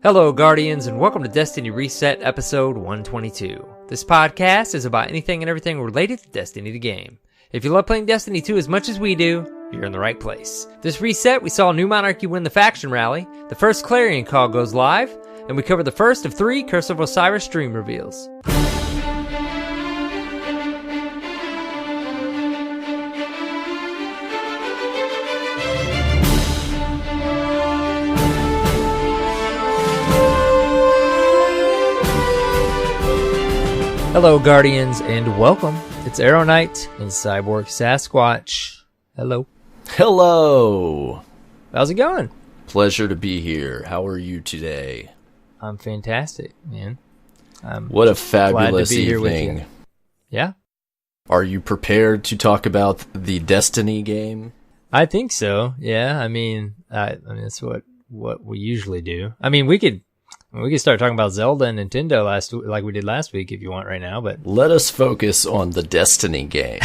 Hello, Guardians, and welcome to Destiny Reset, episode 122. This podcast is about anything and everything related to Destiny the game. If you love playing Destiny 2 as much as we do, you're in the right place. This reset, we saw New Monarchy win the faction rally, the first Clarion Call goes live, and we cover the first of 3 Curse of Osiris stream reveals. Hello, Guardians, and welcome. It's AER0KNIGHT and CyborgSasquatch. Hello. Hello. How's it going? Pleasure to be here. How are you today? I'm fantastic, man. What a fabulous glad to be here with evening. you. Yeah? Are you prepared to talk about the Destiny game? I think so. Yeah. I mean that's what we usually do. I mean, we could start talking about Zelda and Nintendo like we did last week if you want right now, but let us focus on the Destiny game.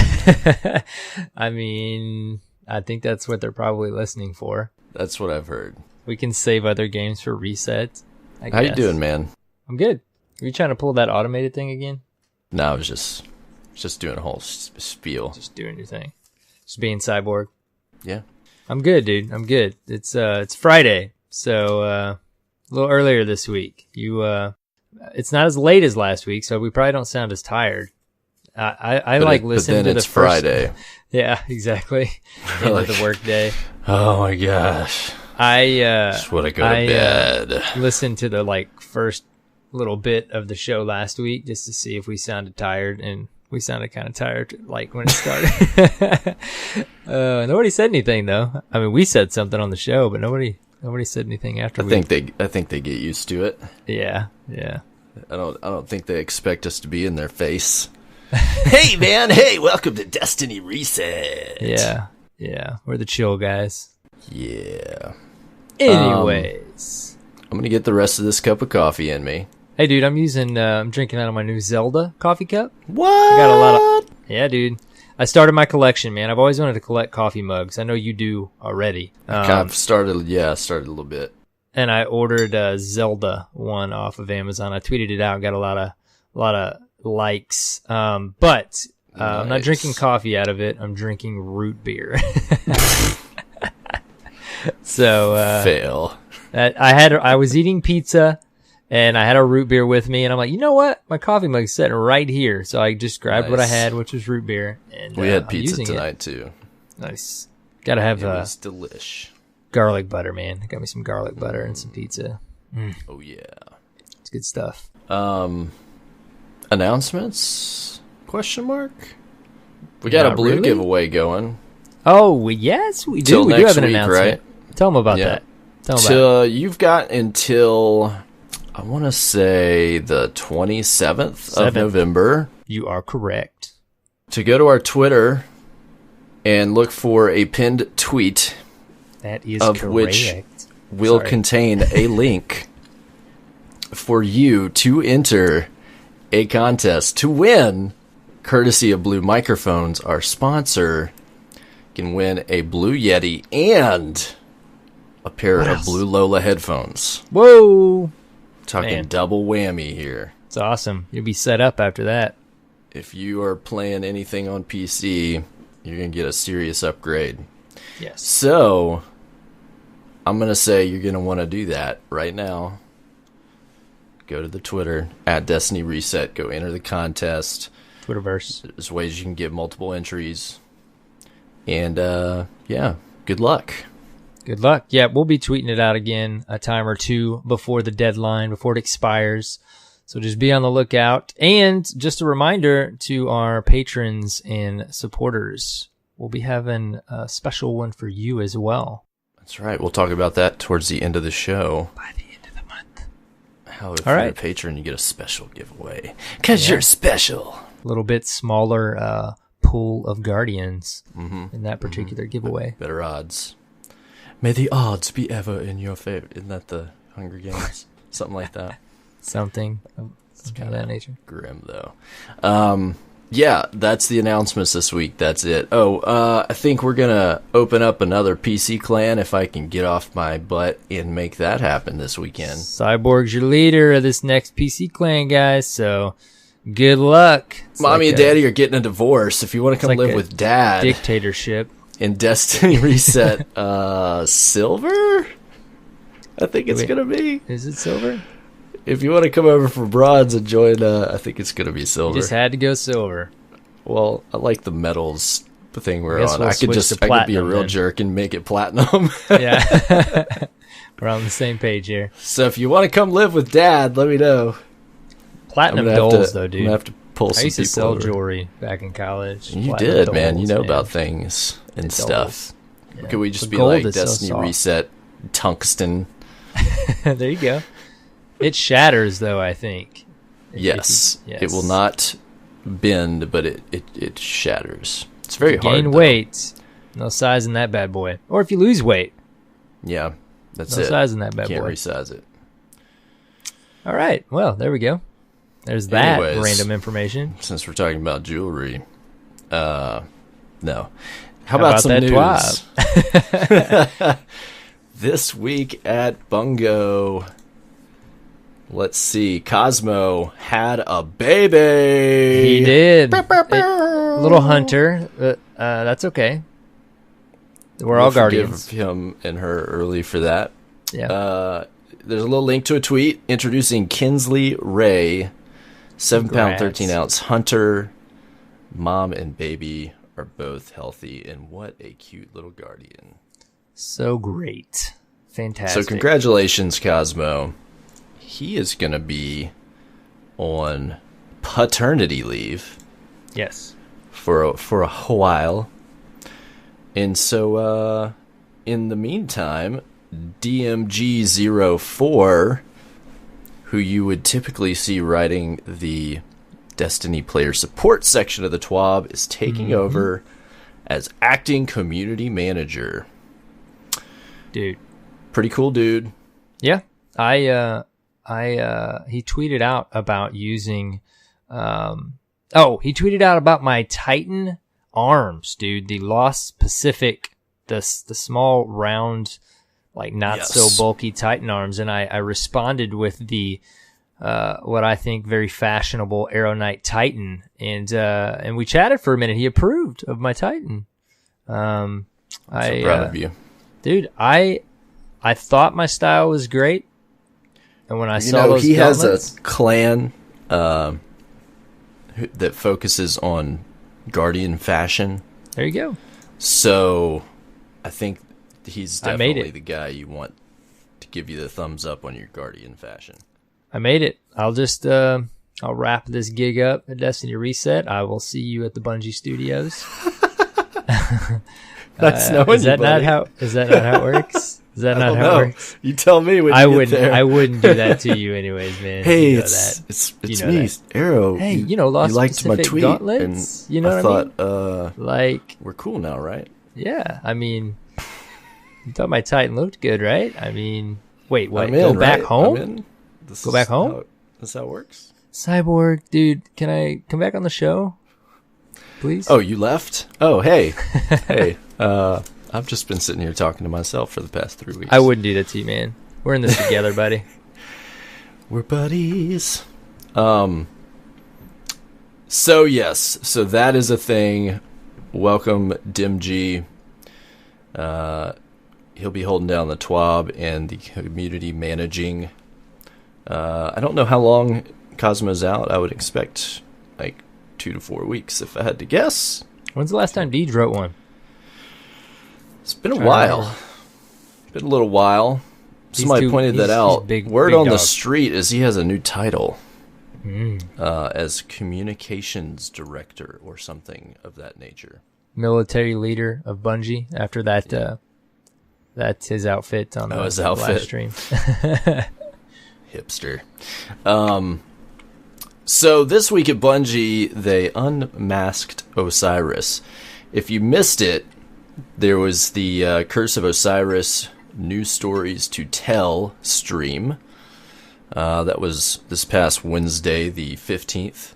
I mean, I think that's what they're probably listening for. That's what I've heard. We can save other games for resets, I guess. How you doing, man? I'm good. Are you trying to pull that automated thing again? No, I was just doing a whole spiel. Just doing your thing. Just being cyborg. Yeah. I'm good, dude. I'm good. It's Friday, so a little earlier this week. It's not as late as last week, so we probably don't sound as tired. I like listening to the first. But then it's Friday. Yeah, exactly. End of the work day. Oh my gosh. I just want to go to bed. Listened to the first little bit of the show last week just to see if we sounded tired, and we sounded kind of tired when it started. Nobody said anything though. I mean, we said something on the show, but nobody said anything after. I think they get used to it. Yeah. I don't think they expect us to be in their face. Hey man, hey, welcome to Destiny Reset. Yeah, we're the chill guys. Yeah. Anyways, I'm gonna get the rest of this cup of coffee in me. Hey dude, I'm drinking out of my new Zelda coffee cup. What? I got a lot of. Yeah, dude. I started my collection, man. I've always wanted to collect coffee mugs. I know you do already. I've started a little bit. And I ordered a Zelda one off of Amazon. I tweeted it out, got a lot of likes. But I'm not drinking coffee out of it. I'm drinking root beer. So fail. I was eating pizza and I had a root beer with me, and I'm like, you know what? My coffee mug's sitting right here. So I just grabbed what I had, which was root beer. And we had pizza tonight too. Nice. Gotta have it was delish. Garlic butter, man. I got me some garlic butter and some pizza. Oh yeah. It's good stuff. Announcements? Question mark? We got a blue giveaway going. Oh, yes, we do. We do have an announcement. Right? Tell them about that. You've got until, I want to say, the 27th of November. You are correct. To go to our Twitter and look for a pinned tweet. That is of correct. Which will contain a link for you to enter a contest to win, courtesy of Blue Microphones, our sponsor. You can win a Blue Yeti and a pair of Blue Lola headphones. Whoa! Talking double whammy here. It's awesome. You'll be set up after that. If you are playing anything on PC, you're going to get a serious upgrade. Yes. So, I'm going to say you're going to want to do that right now. Go to the Twitter, @Destiny Reset. Go enter the contest. Twitterverse. There's ways you can get multiple entries. And, good luck. Good luck. Yeah, we'll be tweeting it out again a time or two before the deadline, before it expires. So just be on the lookout. And just a reminder to our patrons and supporters, we'll be having a special one for you as well. That's right. We'll talk about that towards the end of the show. By the end of the month. How if you're a patron, you get a special giveaway. Because you're special. A little bit smaller pool of Guardians in that particular giveaway. Better odds. May the odds be ever in your favor. Isn't that the Hunger Games? Something like that. Something of that nature. Grim, though. Yeah, that's the announcements this week. That's it. I think we're going to open up another PC clan if I can get off my butt and make that happen this weekend. Cyborg's your leader of this next PC clan, guys, so good luck. Mommy and Daddy are getting a divorce. If you want to come live with Dad. Dictatorship. In Destiny Reset, Silver? I think it's going to be. Is it Silver? If you want to come over for bronze and join, I think it's going to be Silver. You just had to go Silver. Well, I like the metals thing we're on. We'll I could be a real jerk and make it platinum. Yeah. We're on the same page here. So if you want to come live with Dad, let me know. Platinum doles, though, dude. I'm going to have to pull some people I used to sell over. jewelry back in college. You did, man. You know about things and stuff. Yeah. Could we just be like Destiny Reset Tungsten? There you go. It shatters, though, I think. Yes. It will not bend, but it shatters. It's very hard. Gain weight. No size in that bad boy. Or if you lose weight. Yeah, that's no it. No size in that bad Can't boy. resize it. All right. Well, there we go. There's that random information. Since we're talking about jewelry, no. How about some news? This week at Bungo, let's see. Cosmo had a baby. He did. Little hunter. That's okay. We're all guardians. Forgive him and her early for that. Yeah. There's a little link to a tweet introducing Kinsley Ray, 7-pound, 13-ounce hunter. Mom and baby are both healthy, and what a cute little guardian. So great. Fantastic. So congratulations, Cosmo. He is going to be on paternity leave. Yes. For a while. And so, in the meantime, DMG04, who you would typically see writing the Destiny player support section of the TWAB, is taking over as acting community manager. Dude. Pretty cool dude. Yeah. He tweeted out about using, he tweeted out about my Titan arms, dude. The Lost Pacific, the small round, like not so bulky Titan arms. And I responded with the, what I think very fashionable AER0KNIGHT Titan. And we chatted for a minute. He approved of my Titan. I'm so proud of you. Dude, I thought my style was great. And when I saw those he gauntlets, has a clan that focuses on Guardian fashion. There you go. So I think he's definitely the guy you want to give you the thumbs up on your Guardian fashion. I made it. I'll just I'll wrap this gig up at Destiny Reset. I will see you at the Bungie Studios. That's knowing is that you, not how it works? Is that not how it works? You tell me when I you wouldn't. get there. I wouldn't do that to you, anyways, man. Hey, you know it's you me, Arrow. Hey, Lost you liked Pacific my tweet, gauntlets. and You know I what thought, like, we're cool now, right? Yeah, I mean, you thought my Titan looked good, right? I mean, wait, what? I'm in, Go back right? home? I'm in. Go back home? That's how it works. Cyborg, dude, can I come back on the show, please? Oh, you left? Oh, hey, hey. I've just been sitting here talking to myself for the past 3 weeks. I wouldn't do that to you, man. We're in this together, buddy. We're buddies. So yes, so that is a thing. Welcome, DimG. He'll be holding down the TWAB and the community managing. I don't know how long Cosmo's out. I would expect like 2 to 4 weeks if I had to guess. When's the last time Deej wrote one? It's been a while. Been a little while. Somebody pointed that out. Word on the street is he has a new title as communications director or something of that nature. Military leader of Bungie. After that, that's his outfit on the live stream. Hipster. So this week at Bungie, they unmasked Osiris. If you missed it, there was the Curse of Osiris News Stories to Tell stream. That was this past Wednesday, the 15th.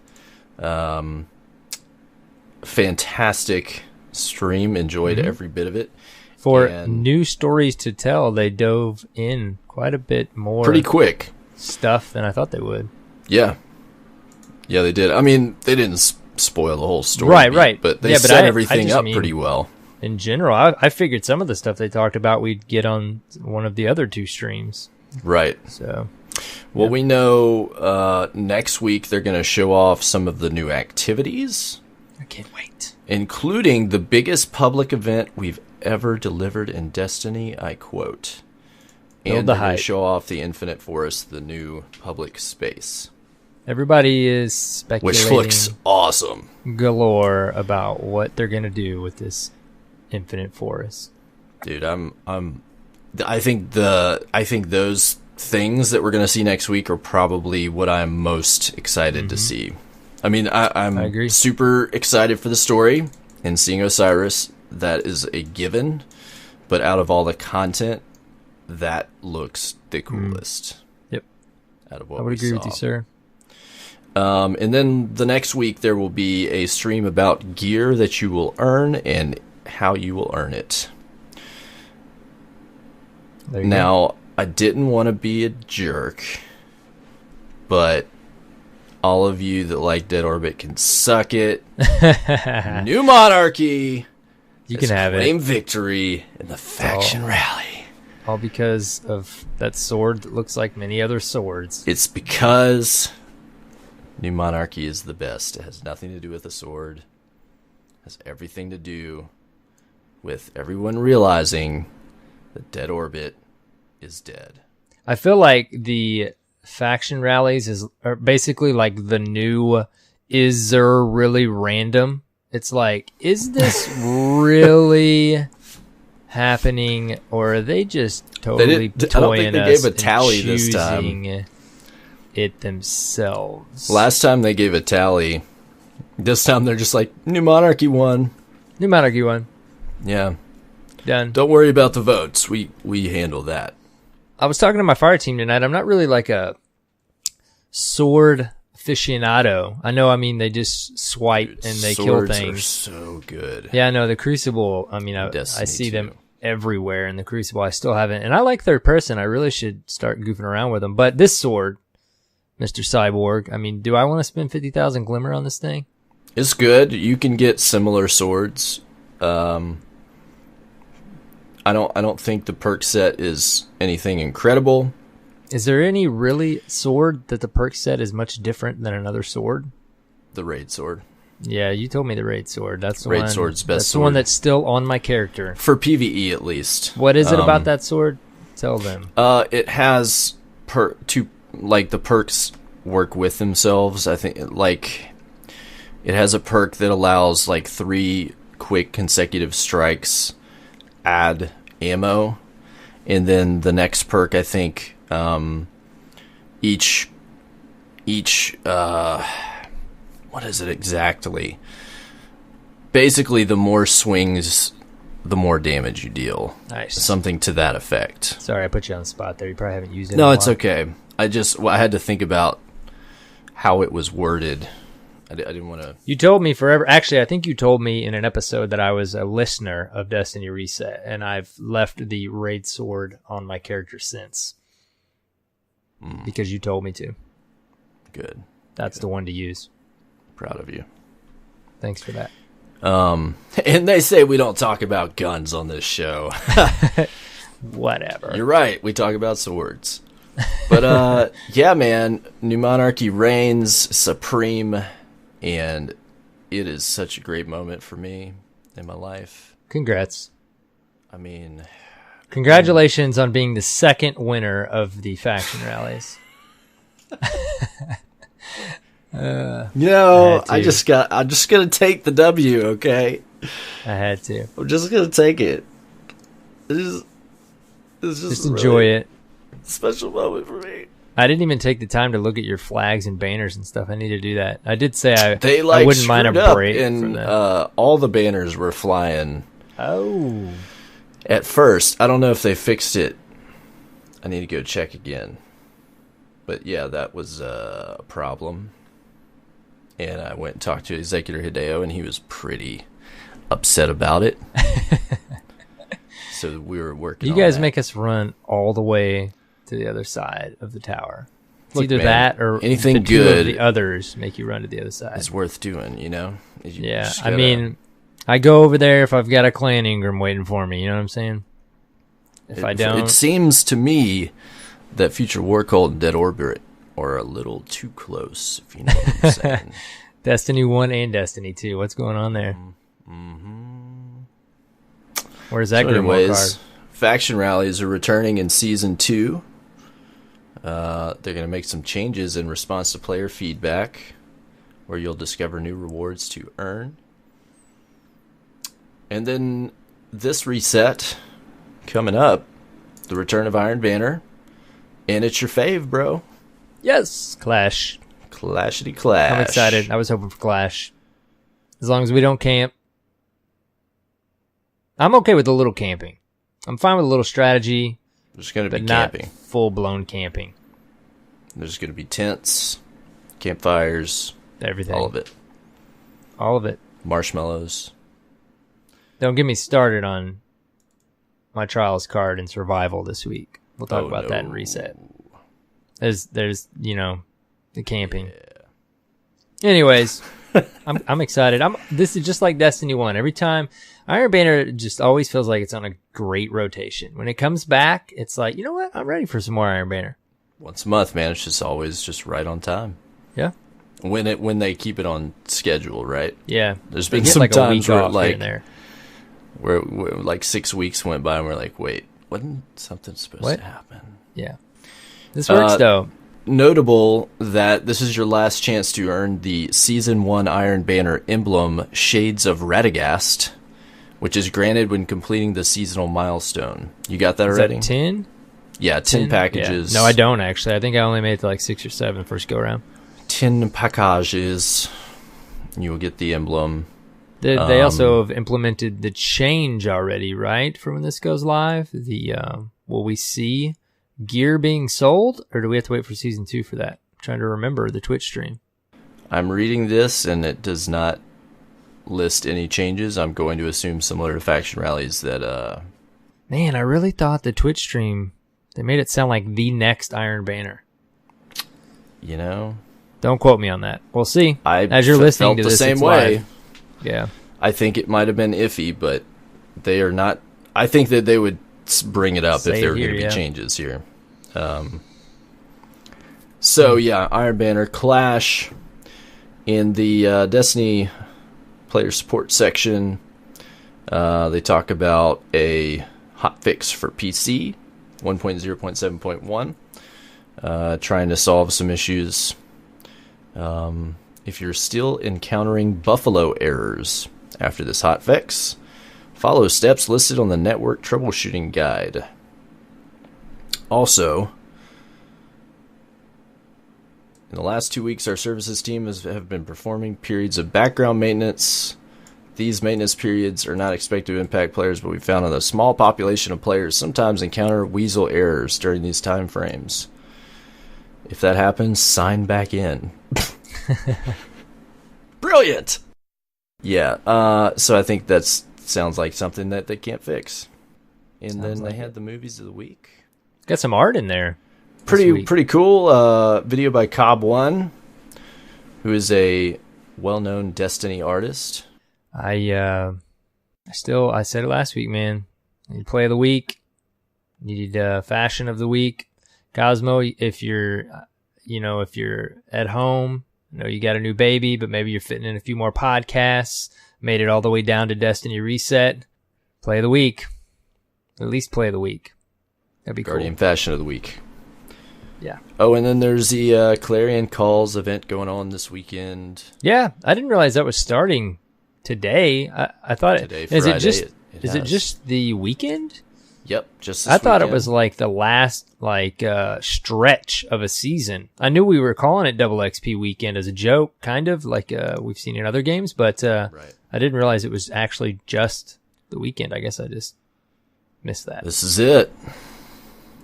fantastic stream. Enjoyed every bit of it. For new stories to tell, they dove in quite a bit more. Pretty quick. Stuff than I thought they would. Yeah. Yeah, they did. I mean, they didn't spoil the whole story. Right. But they set everything up pretty well. In general, I figured some of the stuff they talked about we'd get on one of the other 2 streams. Right. So, well, we know next week they're going to show off some of the new activities. I can't wait. Including the biggest public event we've ever delivered in Destiny, I quote. And they're going to show off the Infinite Forest, the new public space. Everybody is speculating, which looks awesome, galore about what they're gonna do with this Infinite Forest. Dude, I think those things that we're gonna see next week are probably what I'm most excited to see. I mean, I agree. Super excited for the story and seeing Osiris. That is a given, but out of all the content, that looks the coolest. Yep. Out of what I would agree with you, sir. And then the next week there will be a stream about gear that you will earn and how you will earn it. Now, I didn't want to be a jerk, but all of you that like Dead Orbit can suck it. New Monarchy. You can have it. Claim victory in the faction rally. All because of that sword that looks like many other swords. It's because New Monarchy is the best. It has nothing to do with the sword. It has everything to do with everyone realizing that Dead Orbit is dead. I feel like the faction rallies are basically like the new is there really random? It's like, is this really happening, or are they just totally toying us? I don't think they gave a tally this time. It themselves. Last time they gave a tally. This time they're just like, New Monarchy won. New Monarchy won. Yeah. Done. Don't worry about the votes. We handle that. I was talking to my fire team tonight. I'm not really like a sword aficionado. I mean, they just swipe and they kill things. Swords are so good. Yeah, I know. The Crucible, I mean, I see them everywhere in the Crucible. I still haven't. And I like third person. I really should start goofing around with them. But this sword, Mr. Cyborg, I mean, do I want to spend 50,000 glimmer on this thing? It's good. You can get similar swords. I don't think the perk set is anything incredible. Is there any really sword that the perk set is much different than another sword? The raid sword. Yeah, you told me the raid sword. That's the raid sword's best. That's the one that's still on my character for PvE at least. What is it about that sword? Tell them. It has the perks work with themselves. I think like it has a perk that allows like 3 quick consecutive strikes, add ammo, and then the next perk I think each what is it exactly? Basically, the more swings, the more damage you deal. Nice. Something to that effect. Sorry, I put you on the spot there. You probably haven't used it. No, it's okay. I had to think about how it was worded. I didn't want to. You told me forever. Actually, I think you told me in an episode that I was a listener of Destiny Reset, and I've left the raid sword on my character since. Because you told me to. Good. That's the one to use. Proud of you. Thanks for that. And they say we don't talk about guns on this show. Whatever. You're right. We talk about swords. But yeah, man, New Monarchy reigns supreme, and it is such a great moment for me in my life. Congrats. I mean, congratulations on being the second winner of the faction rallies. I'm just gonna take the W, okay? I had to. I'm just gonna take it. It's just enjoy it. Special moment for me. I didn't even take the time to look at your flags and banners and stuff. I need to do that. I did say I wouldn't mind a break from that. All the banners were flying. Oh. At first, I don't know if they fixed it. I need to go check again. But yeah, that was a problem. and I went and talked to Executor Hideo, and he was pretty upset about it. So we were working. You on guys that. make us run all the way to the other side of the tower. It's Look, either man, that or anything the two good of the others make you run to the other side. It's worth doing, you know. Yeah, I mean, I go over there if I've got a clan Engram waiting for me. You know what I'm saying? If I don't, it seems to me that Future War Cult and Dead Orbit are a little too close. If you know what I'm saying. Destiny 1 and Destiny 2. What's going on there? Where's that Grimoire card? Faction rallies are returning in Season 2. They're going to make some changes in response to player feedback, where you'll discover new rewards to earn. And then this reset coming up, the return of Iron Banner, and it's your fave, bro. Yes, Clash. Clashity Clash. I'm excited. I was hoping for Clash. As long as we don't camp. I'm okay with a little camping. I'm fine with a little strategy. There's going to but be not camping. Full-blown camping. There's going to be tents, campfires, everything. all of it. All of it. Marshmallows. Don't get me started on my Trials card in Survival this week. We'll talk about that in Reset. There's the camping. Yeah. Anyways, I'm excited. This is just like Destiny 1. Every time Iron Banner just always feels like it's on a great rotation. When it comes back, it's like, you know what? I'm ready for some more Iron Banner. Once a month, man. It's just always just right on time. Yeah. When they keep it on schedule, right? Yeah. There's been some times where like there. Where like 6 weeks went by and we're like, wait, wasn't something supposed to happen? Yeah. This works though. Notable that this is your last chance to earn the Season 1 Iron Banner emblem Shades of Radagast, which is granted when completing the seasonal milestone. You got that already? Is that 10? Yeah, 10 packages. Yeah. No, I don't actually. I think I only made it to like 6 or 7 first go around. 10 packages. You will get the emblem. They also have implemented the change already, right? For when this goes live, will we see gear being sold, or do we have to wait for Season 2 for that? I'm trying to remember the Twitch stream. I'm reading this, and it does not list any changes. I'm going to assume similar to Faction Rallies that... Man, I really thought the Twitch stream, they made it sound like the next Iron Banner. You know? Don't quote me on that. We'll see. As you're listening to this, the same it's way. Live. Yeah. I think it might have been iffy, but they are not... I think that they would bring it up if there were going to be changes here. So, yeah, Iron Banner Clash in the Destiny player support section. They talk about a hotfix for PC 1.0.7.1, trying to solve some issues. If you're still encountering Buffalo errors after this hotfix, follow steps listed on the network troubleshooting guide. Also, in the last 2 weeks, our services team have been performing periods of background maintenance. These maintenance periods are not expected to impact players, but we found that a small population of players sometimes encounter weasel errors during these time frames. If that happens, sign back in. Brilliant! Yeah, so I think that sounds like something that they can't fix. And then they had the movies of the week. Got some art in there. Pretty cool. Video by Cobb1, who is a well-known Destiny artist. I said it last week, man. You need play of the week. You need fashion of the week. Cosmo, if you're at home, I know you got a new baby, but maybe you're fitting in a few more podcasts, made it all the way down to Destiny Reset. Play of the week. At least play of the week. That'd be Guardian cool. Fashion of the week. Yeah. Oh, and then there's the Clarion Calls event going on this weekend. Yeah, I didn't realize that was starting today. I thought today, is Friday, it just is it just the weekend? Yep, just this I thought it weekend. was like the last stretch of a season. I knew we were calling it Double XP weekend as a joke, kind of like we've seen in other games, but right. I didn't realize it was actually just the weekend. I guess I just missed that. This is it.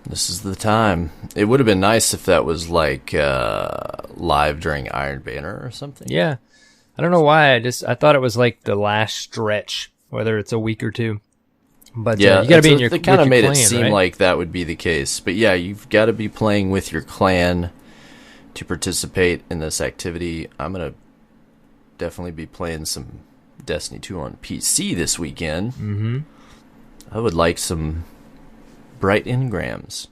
This is the time. It would have been nice if that was like live during Iron Banner or something. Yeah. I don't know why. I thought it was like the last stretch, whether it's a week or two. But yeah, you got to be in your They kind of made clan, it seem right? like that would be the case. But yeah, you've got to be playing with your clan to participate in this activity. I'm going to definitely be playing some Destiny 2 on PC this weekend. Mm-hmm. I would like some bright engrams.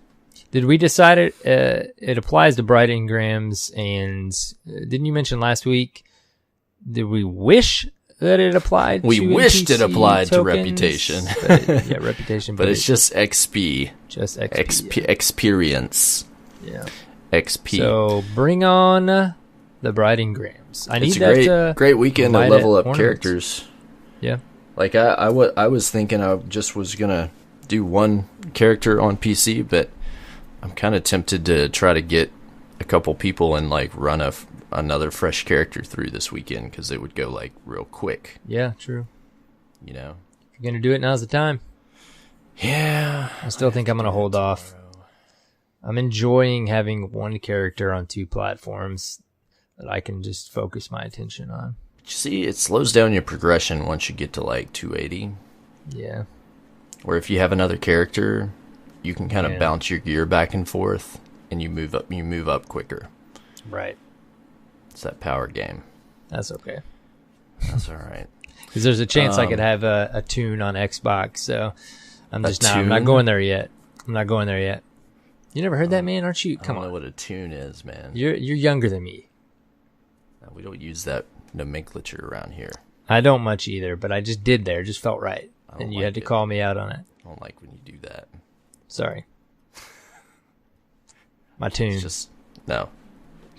Did we decide it applies to bright engrams? And didn't you mention last week, did we wish that it applied We to wished NPC it applied to tokens? reputation. Yeah, reputation. But it's just XP. just XP. Yeah. Experience. Yeah. XP. So bring on the bright engrams. I need it's a that. great weekend to level up characters. Yeah. Like I was thinking I just was gonna do one character on PC, but I'm kind of tempted to try to get a couple people and like run another fresh character through this weekend because it would go like real quick. Yeah, true. You know, If you're gonna do it, now's the time. Yeah. I still think I'm gonna hold off. I'm enjoying having one character on two platforms that I can just focus my attention on. You see, it slows down your progression once you get to like 280. Yeah. Or if you have another character, you can kind of bounce your gear back and forth, and you move up quicker. Right. It's that power game. That's okay. That's all right. Because there's a chance I could have a tune on Xbox, so I'm tune? not going there yet. I'm not going there yet. You never heard that, man? Aren't you? Come I don't on. know what a tune is, man. You're younger than me. No, we don't use that nomenclature around here. I don't much either, but I just did there. It just felt right. And you like had to it. call me out on it. I don't like when you do that. Sorry. My tune. It's just no.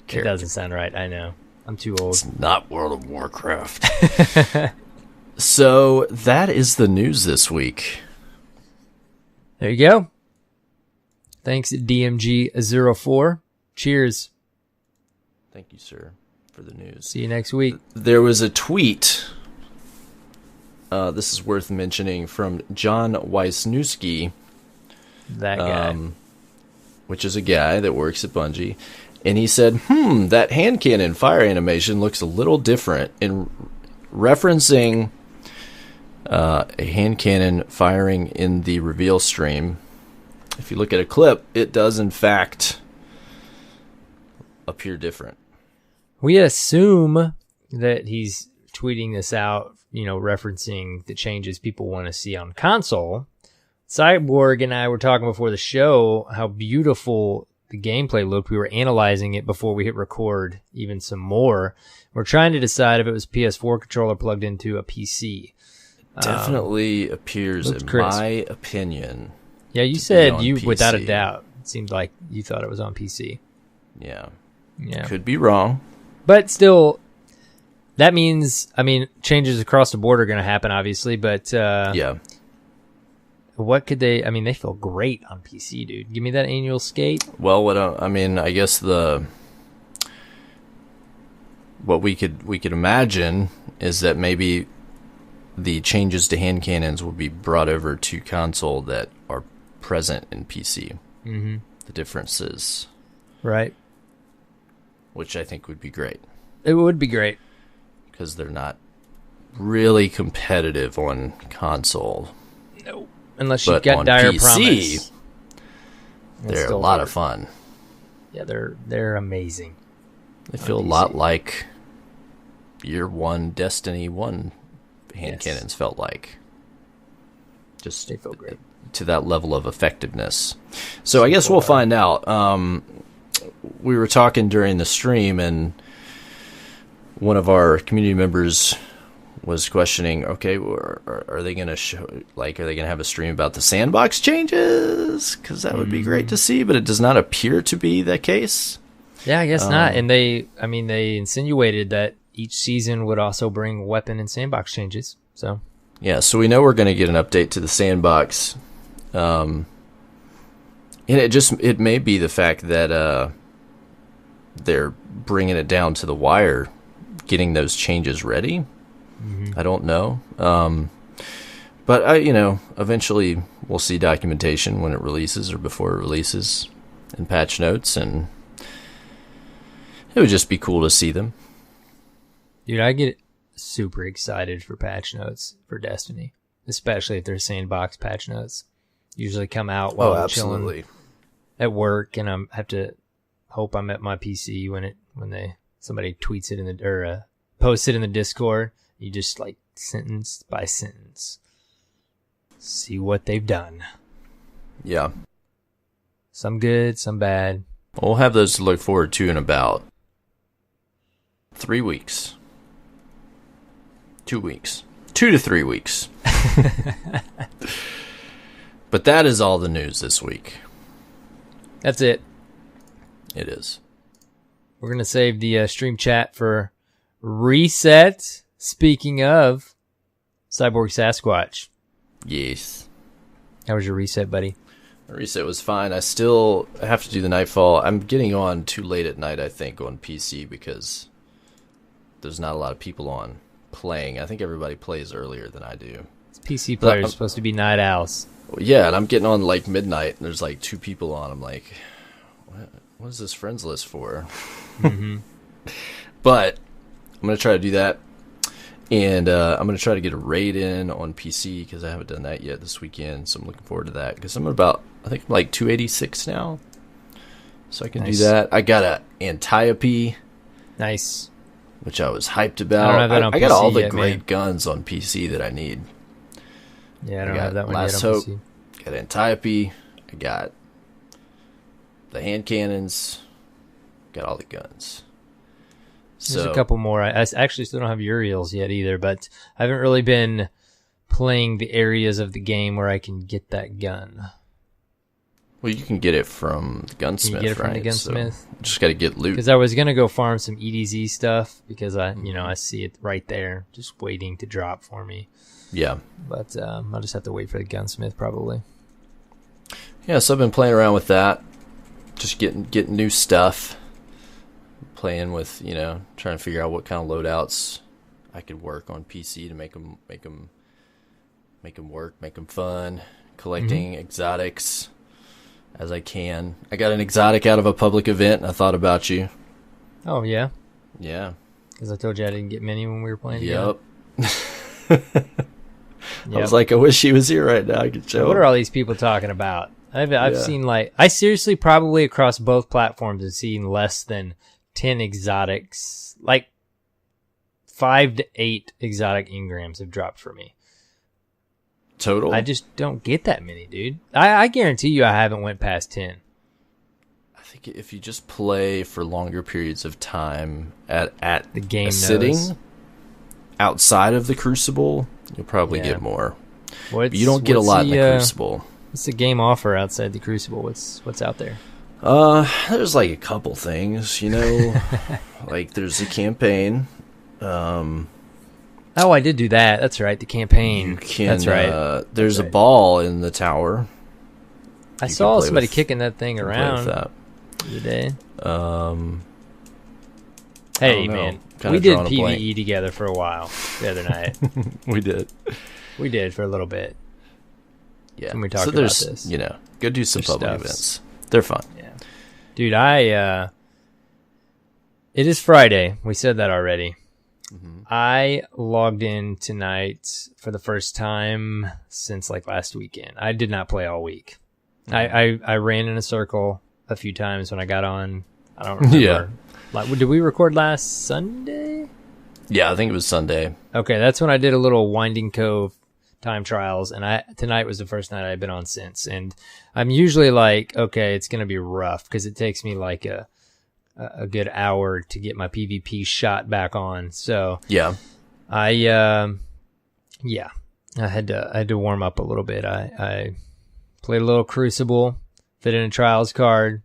It doesn't sound right. I know. I'm too old. It's not World of Warcraft. So that is the news this week. There you go. Thanks, DMG04. Cheers. Thank you, sir, for the news. See you next week. There was a tweet. This is worth mentioning from John Wisniewski. That guy. Which is a guy that works at Bungie. And he said, that hand cannon fire animation looks a little different. In referencing a hand cannon firing in the reveal stream, if you look at a clip, it does in fact appear different. We assume that he's tweeting this out, referencing the changes people want to see on console. Cyborg and I were talking before the show how beautiful the gameplay looked. We were analyzing it before we hit record even some more. We're trying to decide if it was PS4 controller plugged into a PC. Definitely appears, in my opinion. Yeah, you said PC. Without a doubt. It seemed like you thought it was on PC. Yeah. Yeah. Could be wrong. But still, that means, changes across the board are going to happen, obviously, but yeah. What could they, they feel great on PC, dude. Give me that annual skate. Well, I guess what we could imagine is that maybe the changes to hand cannons will be brought over to console that are present in PC. Mm-hmm. The differences. Right. Which I think would be great. It would be great. Because they're not really competitive on console. No. Unless you've got dire PC, promise. They're a lot of fun. Yeah, they're amazing. They feel a lot like Year 1 Destiny 1 hand cannons felt like. Just they feel great. To that level of effectiveness. So I guess we'll find out. We were talking during the stream, and one of our community members was questioning, okay, are they going to show, are they going to have a stream about the sandbox changes? Because that would be great to see, but it does not appear to be the case. Yeah, I guess not. And they insinuated that each season would also bring weapon and sandbox changes. So yeah, so we know we're going to get an update to the sandbox. And it may be the fact that they're bringing it down to the wire, getting those changes ready. Mm-hmm. I don't know. But, eventually we'll see documentation when it releases or before it releases and patch notes, and it would just be cool to see them. Dude, I get super excited for patch notes for Destiny, especially if they're sandbox patch notes. Usually come out while I'm chilling at work, and I have to hope I'm at my PC when somebody tweets it or posts it in the Discord. You just like sentence by sentence see what they've done. Yeah. Some good, some bad. We'll have those to look forward to in about 3 weeks. 2 weeks. 2 to 3 weeks. But that is all the news this week. That's it. It is. We're going to save the stream chat for reset. Speaking of CyborgSasquatch. Yes. How was your reset, buddy? My reset was fine. I still have to do the Nightfall. I'm getting on too late at night, I think, on PC because there's not a lot of people on playing. I think everybody plays earlier than I do. PC players are supposed to be night owls. Yeah, and I'm getting on like midnight, and there's like 2 people on. I'm like, what is this friends list for? Mm-hmm. But I'm going to try to do that. And I'm going to try to get a raid in on PC because I haven't done that yet this weekend. So I'm looking forward to that because I'm about, I think, I'm like 286 now. So I can do that. I got a Antiope. Nice. Which I was hyped about. I don't have that on I got PC all the yet, great man. guns on PC that I need. Yeah, I don't have that one Last yet on Hope, PC. got Antiope. I got the hand cannons. Got all the guns. There's a couple more. I actually still don't have Uriel's yet either, but I haven't really been playing the areas of the game where I can get that gun. Well, you can get it from the gunsmith, Can you get it from right? the gunsmith? So just got to get loot. Because I was going to go farm some EDZ stuff because I see it right there, just waiting to drop for me. Yeah. But I'll just have to wait for the gunsmith probably. Yeah, so I've been playing around with that. Just getting new stuff. Playing with, trying to figure out what kind of loadouts I could work on PC to make them work, make them fun. Collecting exotics as I can. I got an exotic out of a public event, and I thought about you. Oh, yeah? Yeah. Because I told you I didn't get many when we were playing Yep. together. I was like, I wish he was here right now. I could show What him. are all these people talking about? I've seen I seriously probably across both platforms have seen less than 10 exotics, like 5 to 8 exotic Engrams have dropped for me. Total? I just don't get that many, dude. I guarantee you I haven't went past 10. I think if you just play for longer periods of time at the game a sitting knows. outside of the Crucible, you'll probably get more. But you don't get a lot in the Crucible. What's the game offer outside the Crucible? What's out there? There's like a couple things, like there's a campaign. Oh, I did do that. That's right, the campaign. That's right. There's a ball in the tower. I saw somebody kicking that thing around the other day. Hey, man, we did PvE together for a while the other night. We did. We did for a little bit. Yeah. When we talked about this. Go do some public events. They're fun. Yeah. Dude, it is Friday. We said that already. Mm-hmm. I logged in tonight for the first time since last weekend. I did not play all week. Mm-hmm. I ran in a circle a few times when I got on. I don't remember. Yeah. Did we record last Sunday? Yeah, I think it was Sunday. Okay, that's when I did a little Winding Cove time trials, and tonight was the first night I've been on since. And I'm usually okay, it's gonna be rough because it takes me a good hour to get my PvP shot back on. So yeah, I had to warm up a little bit. I played a little Crucible, fit in a trials card,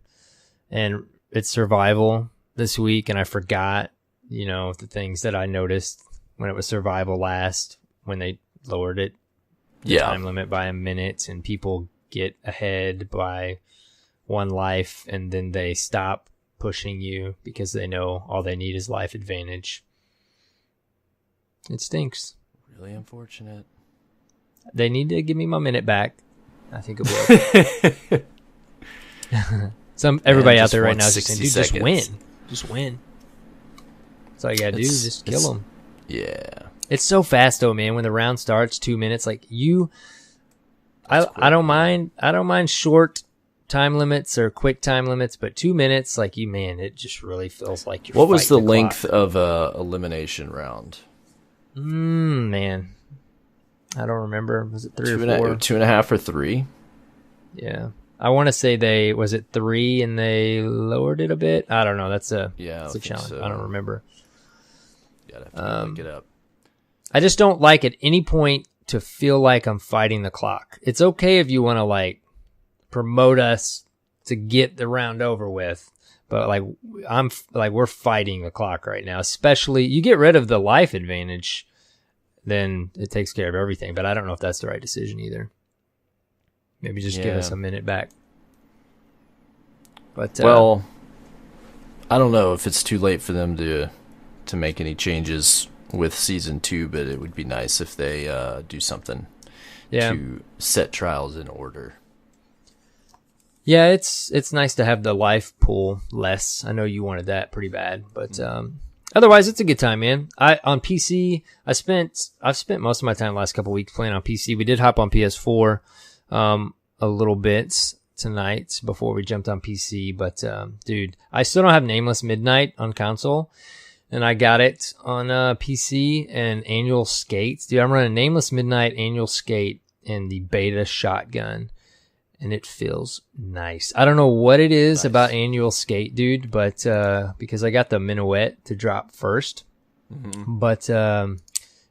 and it's survival this week, and I forgot the things that I noticed when it was survival last when they lowered it. Time limit by a minute, and people get ahead by 1 life, and then they stop pushing you because they know all they need is life advantage. It stinks. Really unfortunate. They need to give me my minute back. I think it'll be okay. Everybody out there right now is just saying, dude, just win. Just win. That's all you gotta do. Just kill them. Yeah. It's so fast though, man. When the round starts, 2 minutes, like I don't mind short time limits or quick time limits, but 2 minutes, like it just really feels like you're. What was the length of a elimination round? Man, I don't remember. Was it 3 or 4? 2.5 or 3? Yeah, I want to say was it 3 and they lowered it a bit. I don't know. That's a challenge. So. I don't remember. Yeah, I'd have to look it up. I just don't like at any point to feel like I'm fighting the clock. It's okay if you want to like promote us to get the round over with, but like we're fighting the clock right now. Especially you get rid of the life advantage, then it takes care of everything. But I don't know if that's the right decision either. Maybe just give us a minute back. But well, I don't know if it's too late for them to make any changes with season 2, but it would be nice if they do something to set trials in order. Yeah, it's nice to have the life pool less. I know you wanted that pretty bad, but otherwise it's a good time, man. On PC, I've spent most of my time the last couple of weeks playing on PC. We did hop on PS4 a little bit tonight before we jumped on PC, but dude, I still don't have Nameless Midnight on console. And I got it on PC and Annual Skate. Dude, I'm running Nameless Midnight, Annual Skate, and the beta shotgun. And it feels nice. I don't know what it is about Annual Skate, dude, but because I got the Minuet to drop first. Mm-hmm. But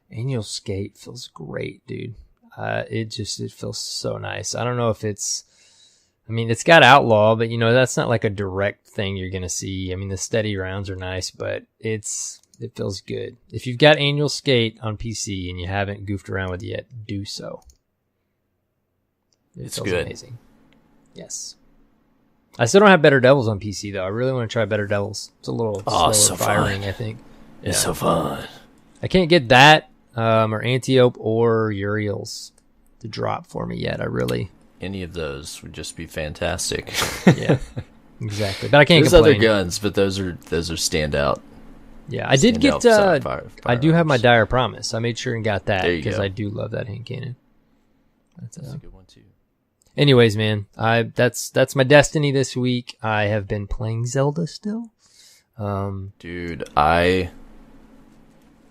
Annual Skate feels great, dude. It feels so nice. I don't know if it's got Outlaw, but that's not like a direct thing you're going to see. I mean, the steady rounds are nice, but it feels good. If you've got Annual Skate on PC and you haven't goofed around with it yet, do so. It's good. Amazing. Yes. I still don't have Better Devils on PC though. I really want to try Better Devils. It's a little slower firing, I think. Yeah. It's so fun. I can't get that or Antiope or Uriel's to drop for me yet. Any of those would just be fantastic. Yeah, exactly. But I can't. There's complain. Other guns, but those are standout. Yeah, I did get. I do have my Dire Promise. I made sure and got that because I do love that hand cannon. That's a good one too. Anyways, man, that's my destiny this week. I have been playing Zelda still. Dude, I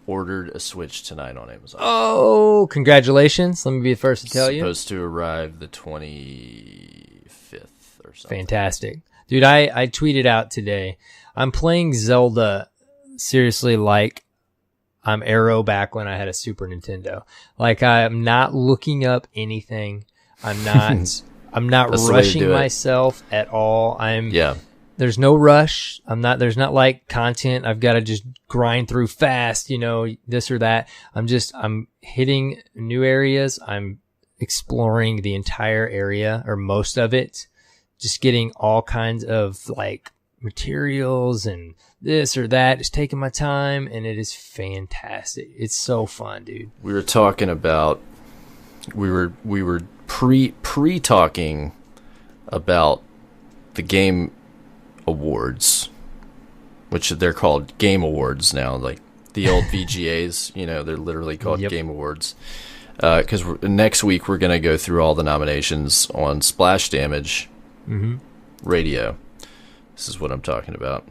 ordered a Switch tonight on Amazon. Oh, congratulations. Let me be the first to tell you. Supposed to arrive the 25th or something. Fantastic. Dude, I tweeted out today, I'm playing Zelda seriously like I'm Arrow back when I had a Super Nintendo. Like I'm not looking up anything. I'm not rushing myself at all. There's no rush. There's not like content I've got to just grind through fast, this or that. I'm hitting new areas. I'm exploring the entire area or most of it, just getting all kinds of like materials and this or that, just taking my time, and it is fantastic. It's so fun, dude. We were talking about, we were pre-talking about the Game Awards, which they're called Game Awards now, like the old VGAs, they're literally called Game Awards. Because next week we're going to go through all the nominations on Splash Damage Radio. This is what I'm talking about.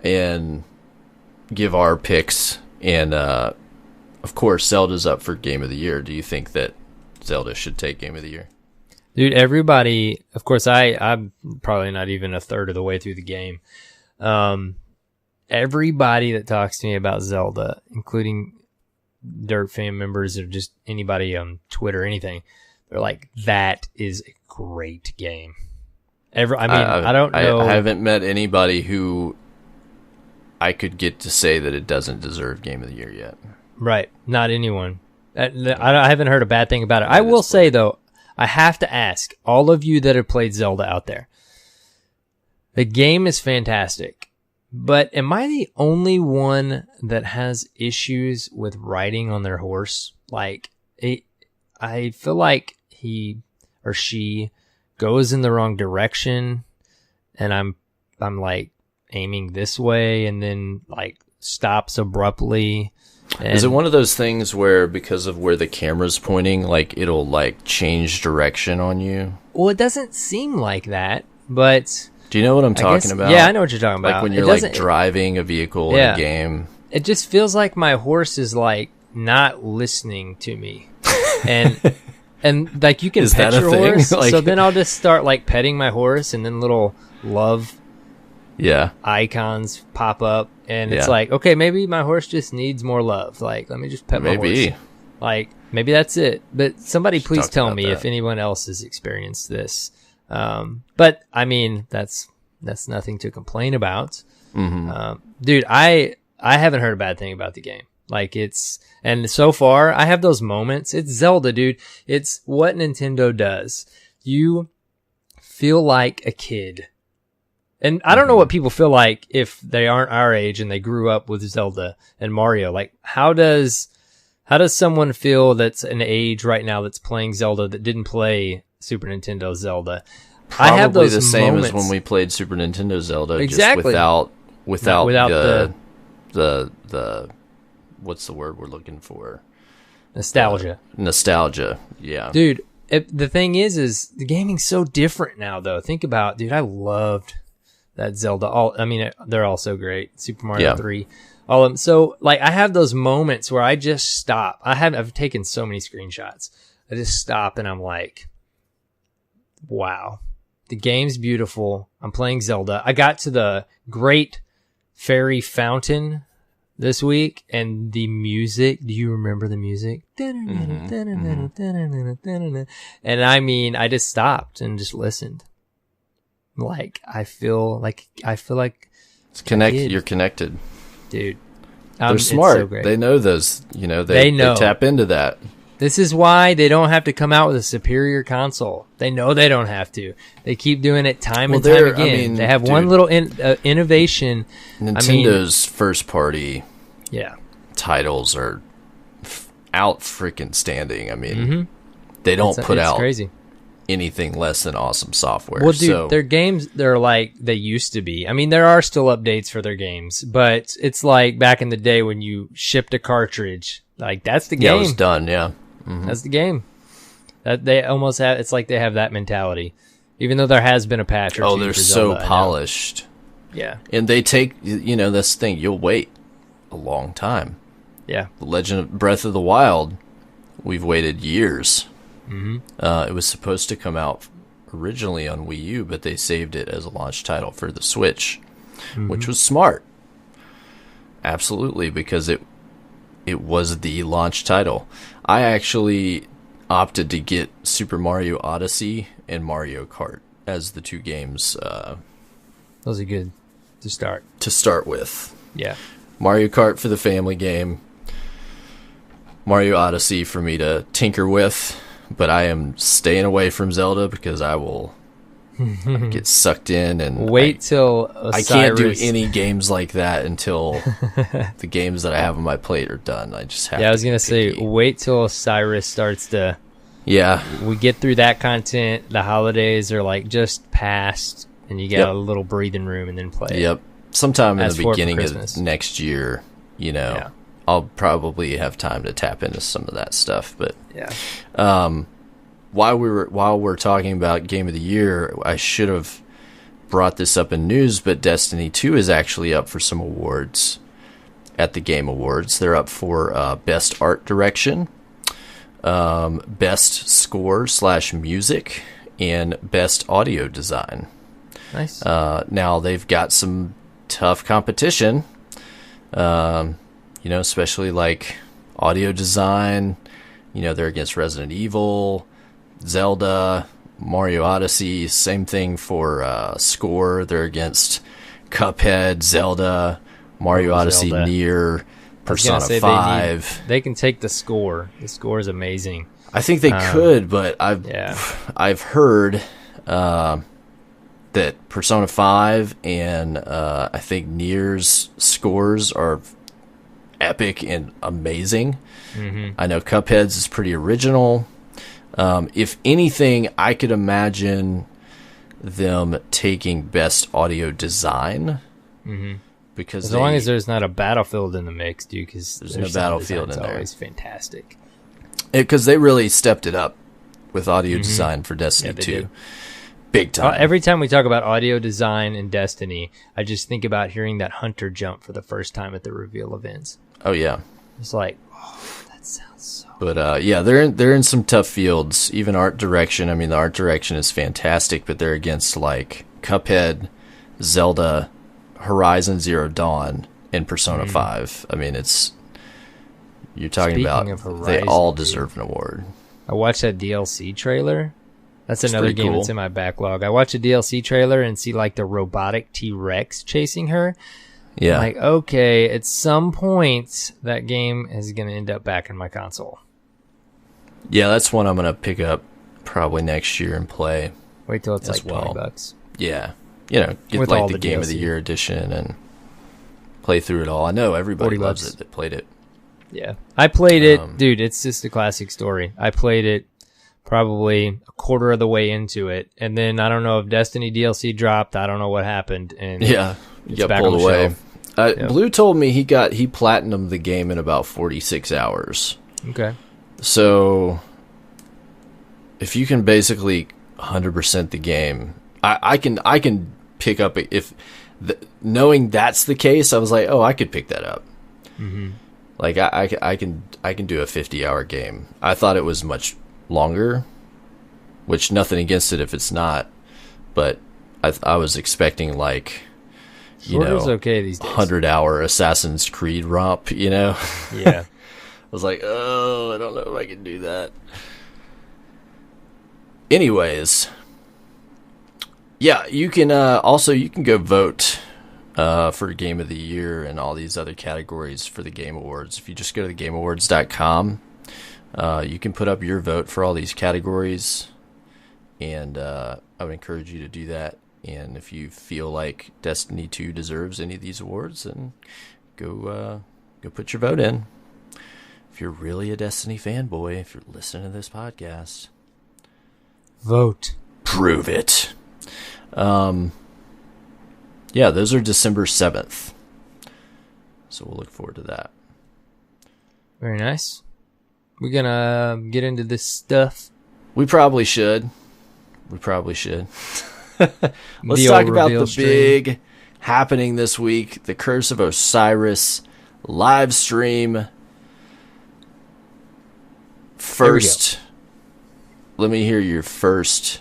And give our picks. And, of course, Zelda's up for Game of the Year. Do you think that Zelda should take Game of the Year? Dude, everybody, of course, I'm probably not even a third of the way through the game. Everybody that talks to me about Zelda, including Dirt fan members or just anybody on Twitter, anything, they're like, that is a great game. I don't know. I haven't met anybody who I could get to say that it doesn't deserve Game of the Year yet. Right. Not anyone. I haven't heard a bad thing about it. I will say, though, I have to ask all of you that have played Zelda out there. The game is fantastic, but am I the only one that has issues with riding on their horse? Like, I feel like he or she goes in the wrong direction, and I'm like aiming this way and then like stops abruptly. And is it one of those things where because of where the camera's pointing, like it'll like change direction on you? Well, it doesn't seem like that, but do you know what I'm talking about? Yeah, I know what you're talking about. Like when you're like driving a vehicle in a game. It just feels like my horse is like not listening to me. And like you can pet your horse. Like, so then I'll just start like petting my horse, and then little love icons pop up, and it's like, okay, maybe my horse just needs more love. Like, let me just pet my horse. Like, maybe that's it. But somebody please tell me if anyone else has experienced this. But I mean, that's nothing to complain about. Dude, I haven't heard a bad thing about the game. Like and so far I have those moments. It's Zelda, dude. It's what Nintendo does. You feel like a kid. And I don't know what people feel like if they aren't our age and they grew up with Zelda and Mario. Like, how does someone feel that's an age right now that's playing Zelda that didn't play Super Nintendo Zelda? Probably I have those the same moments. as when we played Super Nintendo Zelda, exactly. Just without the what's the word we're looking for? Nostalgia. Yeah, dude. The thing is the gaming's so different now, though. Think about, dude. I loved that Zelda. They're all so great. Super Mario 3, all of them. So like, I have those moments where I just stop. I've taken so many screenshots. I just stop and I'm like, wow, the game's beautiful. I'm playing Zelda. I got to the Great Fairy Fountain this week, and the music, do you remember the music? And I mean, I just stopped and just listened. Like, I feel like it's connected. You're connected, dude. They're smart. So they know those, they tap into that. This is why they don't have to come out with a superior console. They know they don't have to. They keep doing it time and time again. They have one little innovation. Nintendo's first party titles are out freaking standing. I mean, they don't put out crazy. Anything less than awesome software. Well, dude, their games, they're like they used to be. I mean, there are still updates for their games, but it's like back in the day when you shipped a cartridge. Like, that's the game. Yeah, it was done, yeah. That's the game. That they almost have. It's like they have that mentality, even though there has been a patch or two. Oh, they're so polished. Yeah, and they take this thing. You'll wait a long time. Yeah, The Legend of Breath of the Wild. We've waited years. It was supposed to come out originally on Wii U, but they saved it as a launch title for the Switch, which was smart. Absolutely, because it was the launch title. I actually opted to get Super Mario Odyssey and Mario Kart as the two games. Those are good to start. To start with. Yeah. Mario Kart for the family game. Mario Odyssey for me to tinker with. But I am staying away from Zelda because I will get sucked in and wait till Osiris. I can't do any games like that until the games that I have on my plate are done. I just have to. I was gonna say, wait till Osiris starts to. Yeah, we get through that content. The holidays are like just past, and you got a little breathing room, and then play. Yep, sometime in the beginning of next year, I'll probably have time to tap into some of that stuff. But while we're talking about Game of the Year, I should have brought this up in news, but Destiny 2 is actually up for some awards at the Game Awards. They're up for Best Art Direction, Best Score / Music, and Best Audio Design. Nice. Now, they've got some tough competition, especially like audio design. They're against Resident Evil, Zelda, Mario Odyssey. Same thing for score. They're against Cuphead, Zelda, Mario Odyssey, Nier, Persona 5. They can take the score. The score is amazing. I think they could, but I've heard that Persona 5 and I think Nier's scores are epic and amazing. I know Cuphead's is pretty original. If anything, I could imagine them taking best audio design. Mm-hmm. Because as long as there's not a Battlefield in the mix, dude, because there's no Battlefield in there. Always fantastic. Because they really stepped it up with audio design for Destiny 2. Did. Big time. Every time we talk about audio design in Destiny, I just think about hearing that hunter jump for the first time at the reveal events. Oh, yeah. It's like, that sounds so But, yeah, they're in some tough fields. Even art direction. I mean, the art direction is fantastic, but they're against, like, Cuphead, Zelda, Horizon Zero Dawn, and Persona 5. I mean, you're talking Speaking about of Horizon, they all deserve an award. I watched that DLC trailer. That's It's another pretty game cool. that's in my backlog. I watched a DLC trailer and see like the robotic T-Rex chasing her. Yeah. I'm like, okay, at some point that game is going to end up back in my console. Yeah, that's one I'm going to pick up probably next year and play. Wait till it's as like well. $20. Yeah. You know, get With all like the the Game of the DLC. Year edition and play through it all. I know everybody $40. loves it that played it. Yeah. I played it. Dude, it's just a classic story. I played it probably a quarter of the way into it. And then I don't know if Destiny DLC dropped. I don't know what happened. And Yeah. it's You got back on pulled the away. shelf. Yep. Blue told me he platinumed the game in about 46 hours. Okay. So if you can basically 100% the game, I can pick up if knowing that's the case. I was like, oh, I could pick that up. Mm-hmm. Like I can do a 50-hour game. I thought it was much longer, which nothing against it if it's not, but I was expecting like, Shorter's okay these days. 100-hour Assassin's Creed romp, Yeah. I was like, oh, I don't know if I can do that. Anyways, yeah, you can go vote for Game of the Year and all these other categories for the Game Awards. If you just go to thegameawards.com, you can put up your vote for all these categories, and I would encourage you to do that. And if you feel like Destiny 2 deserves any of these awards, then go put your vote in. If you're really a Destiny fanboy, if you're listening to this podcast, Vote. prove it. Yeah, those are December 7th. So we'll look forward to that. Very nice. We're going to get into this stuff. We probably should. Let's The talk old about reveal the stream. big happening this week, the Curse of Osiris live stream. First, let me hear your first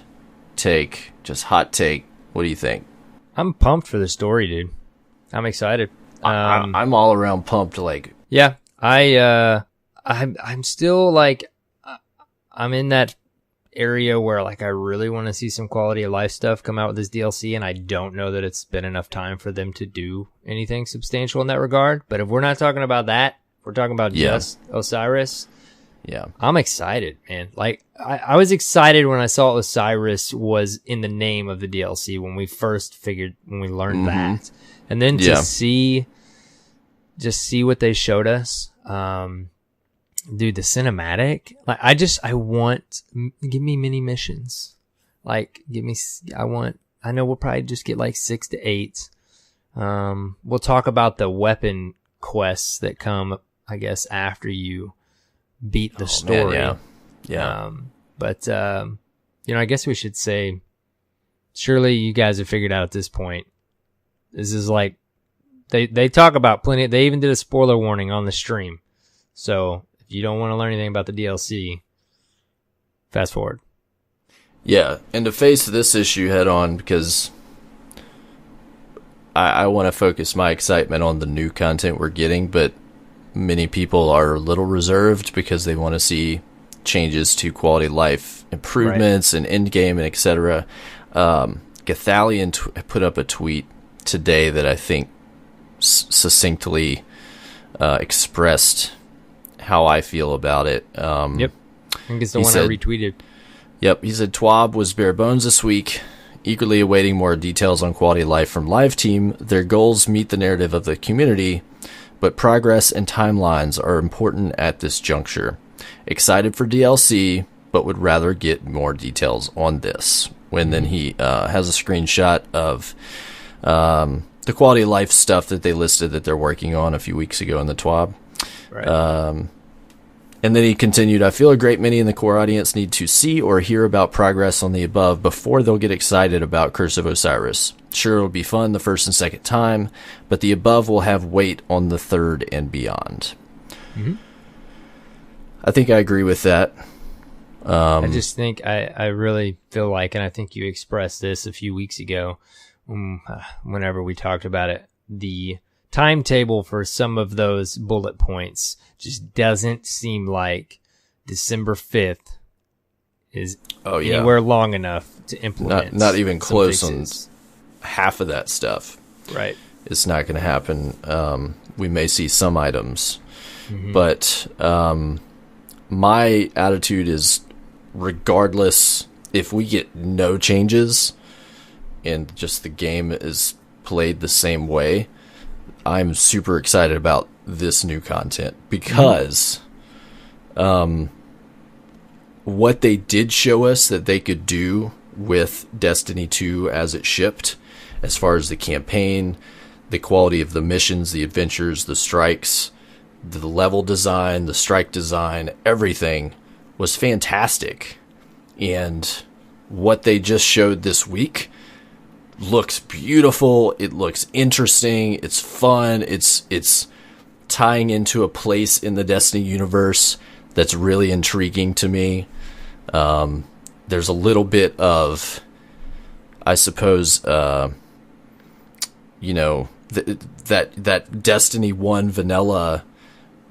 take, just hot take. What do you think? I'm pumped for the story, dude. I'm excited. I'm all around pumped. Like, Yeah, I'm still like, I'm in that area where like I really want to see some quality of life stuff come out with this DLC, and I don't know that it's been enough time for them to do anything substantial in that regard. But if we're not talking about that, if we're talking about just Osiris. yeah, I'm excited, man. Like I was excited when I saw Osiris was in the name of the DLC when we learned that, and then to see what they showed us. Dude, the cinematic, like give me mini missions. Like I know we'll probably just get like 6 to 8. We'll talk about the weapon quests that come, I guess, after you beat the story. Man, yeah. But I guess we should say, surely you guys have figured out at this point, this is like, they talk about plenty, they even did a spoiler warning on the stream. So if you don't want to learn anything about the DLC, fast forward. Yeah, and to face this issue head on, because I want to focus my excitement on the new content we're getting, but many people are a little reserved because they want to see changes to quality of life improvements and end game and etc. Gathalion put up a tweet today that I think succinctly expressed how I feel about it. Yep. I think it's the one I retweeted. Yep, he said TWAB was bare bones this week, eagerly awaiting more details on quality of life from Live Team. Their goals meet the narrative of the community, but progress and timelines are important at this juncture. Excited for DLC, but would rather get more details on this. When then he has a screenshot of the quality of life stuff that they listed that they're working on a few weeks ago in the TWAB. Right. And then he continued, I feel a great many in the core audience need to see or hear about progress on the above before they'll get excited about Curse of Osiris. Sure, it'll be fun the first and second time, but the above will have weight on the third and beyond. Mm-hmm. I think I agree with that. I just think I really feel like, and I think you expressed this a few weeks ago, whenever we talked about it, the timetable for some of those bullet points just doesn't seem like December 5th is anywhere long enough to implement. Not even close on half of that stuff. Right. It's not going to happen. We may see some items, but my attitude is, regardless, if we get no changes and just the game is played the same way, I'm super excited about this new content because what they did show us that they could do with Destiny 2 as it shipped, as far as the campaign, the quality of the missions, the adventures, the strikes, the level design, the strike design, everything was fantastic. And what they just showed this week looks beautiful. It looks interesting. It's fun. It's tying into a place in the Destiny universe that's really intriguing to me. There's a little bit of, I suppose, that Destiny 1 vanilla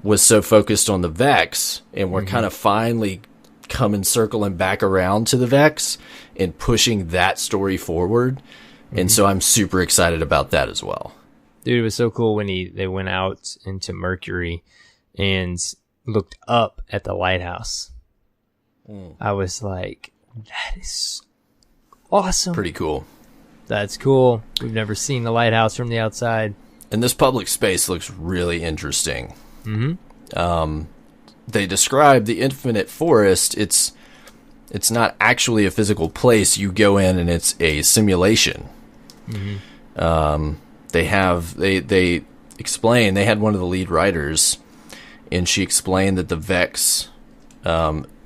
was so focused on the Vex, and we're kind of finally coming circling back around to the Vex and pushing that story forward. And so I'm super excited about that as well. Dude, it was so cool when they went out into Mercury and looked up at the lighthouse. I was like, that is awesome. Pretty cool. That's cool. We've never seen the lighthouse from the outside. And this public space looks really interesting. They describe the Infinite Forest. It's not actually a physical place. You go in and it's a simulation. They explain, they had one of the lead writers, and she explained that the Vex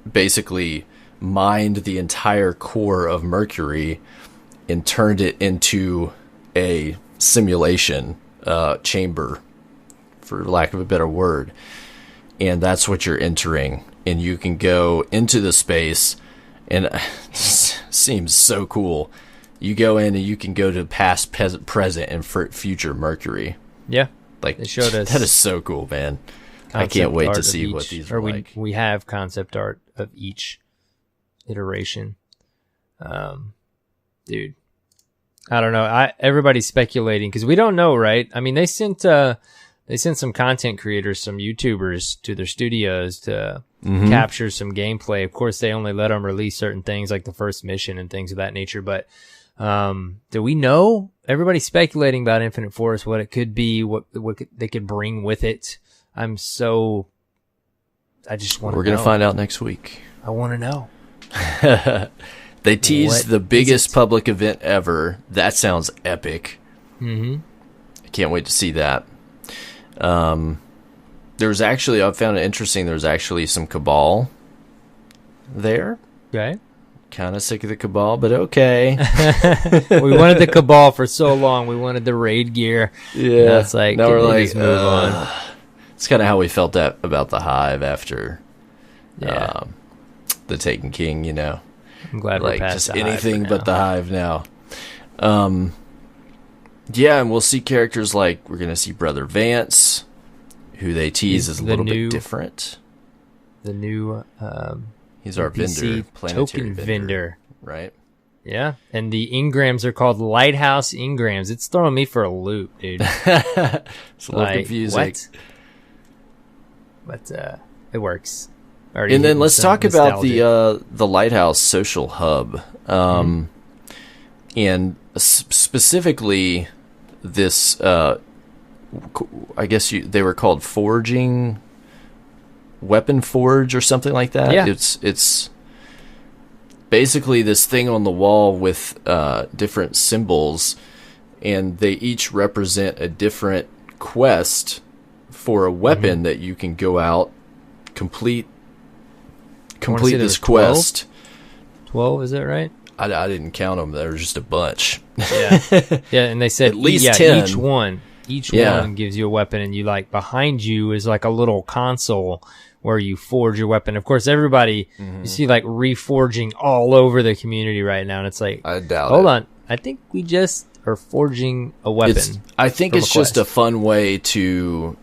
basically mined the entire core of Mercury and turned it into a simulation chamber, for lack of a better word. And that's what you're entering. And you can go into the space, and it seems so cool. You go in and you can go to past, present, and future Mercury. Yeah. Like, they showed us. That is so cool, man. I can't wait to see what these are like. We have concept art of each iteration. Dude, I don't know. Everybody's speculating because we don't know, right? I mean, they sent some content creators, some YouTubers to their studios to capture some gameplay. Of course, they only let them release certain things like the first mission and things of that nature. But do we know? Everybody's speculating about Infinite Forest, what it could be, what they could bring with it. I just want to know. We're going to find out next week. I want to know. They teased the biggest public event ever. That sounds epic. I can't wait to see that. There's actually, I found it interesting, there's actually some Cabal there. Okay. Kind of sick of the Cabal, but okay. We wanted the Cabal for so long. We wanted the raid gear. Yeah. Now it's like, now we're like, move on. It's kind of how we felt that about the Hive after the Taken King, you know. I'm glad like, we're past just the anything Hive but the Hive now. Yeah, and we'll see characters like, we're going to see Brother Vance, who they tease is a little bit different. The new he's our vendor, planetary token vendor. Right? Yeah, and the Engrams are called Lighthouse Engrams. It's throwing me for a loop, dude. It's a little confusing. What? But it works. And then let's talk about the Lighthouse social hub. And specifically this, I guess they were called Forging, Weapon Forge or something like that. Yeah. It's basically this thing on the wall with different symbols, and they each represent a different quest for a weapon that you can go out, complete this quest. 12, is that right? I didn't count them. There was just a bunch. Yeah, yeah, and they said at least 10. Each one gives you a weapon, and you like behind you is like a little console where you forge your weapon. Of course, everybody you see like reforging all over the community right now, and it's like, I doubt hold on, I think we just are forging a weapon. I think it's just a fun way to,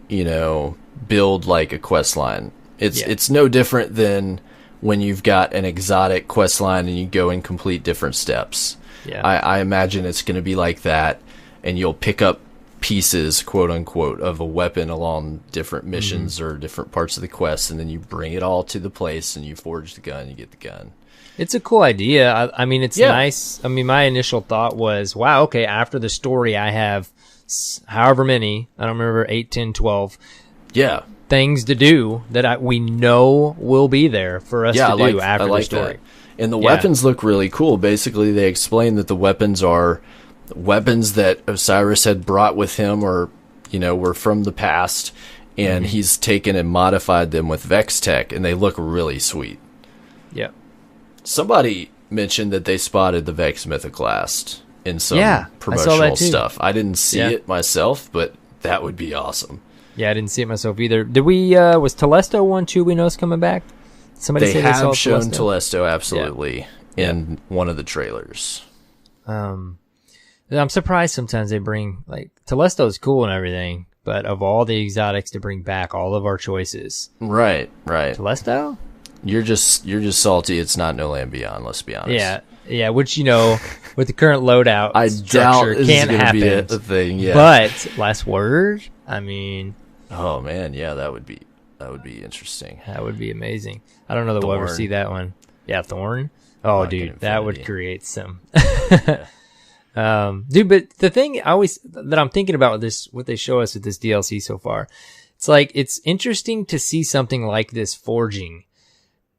build like a quest line. It's no different than when you've got an exotic quest line and you go and complete different steps. Yeah. I imagine it's going to be like that, and you'll pick up pieces, quote unquote, of a weapon along different missions or different parts of the quest, and then you bring it all to the place and you forge the gun, you get the gun. It's a cool idea. I mean, it's nice. I mean, my initial thought was, wow, okay, after the story I have however many, I don't remember, 8, 10, 12 things to do that we know will be there for us to do after the story. That. And the weapons look really cool. Basically, they explain that the weapons are weapons that Osiris had brought with him, or were from the past, and he's taken and modified them with Vex tech, and they look really sweet. Yeah. Somebody mentioned that they spotted the Vex Mythoclast in some promotional stuff. I didn't see it myself, but that would be awesome. Yeah, I didn't see it myself either. Did we? Was Telesto one too? We know is coming back. Somebody they have shown Telesto absolutely in one of the trailers. I'm surprised sometimes they bring, like, Telesto's cool and everything, but of all the exotics to bring back, all of our choices. Right. Telesto? You're just salty it's not No Land Beyond, let's be honest. Yeah, which, with the current loadout I structure, doubt can't happen. Be a thing, yeah. But, last word, I mean... Oh, man, yeah, that would be interesting. That would be amazing. I don't know that we'll ever see that one. Yeah, Thorn? Oh, dude, that would create some... Dude, but the thing that I'm thinking about with this, what they show us with this DLC so far, it's like, it's interesting to see something like this forging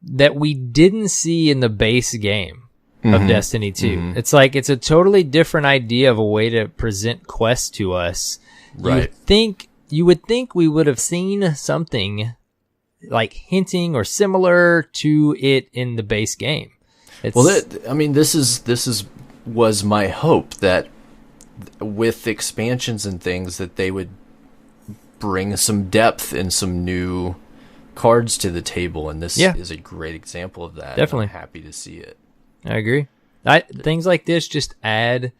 that we didn't see in the base game of Destiny 2. It's like, it's a totally different idea of a way to present quests to us. Right. You would think we would have seen something like hinting or similar to it in the base game. This was my hope that with expansions and things that they would bring some depth and some new cards to the table, and this is a great example of that. Definitely. I'm happy to see it. I agree. Things like this just add,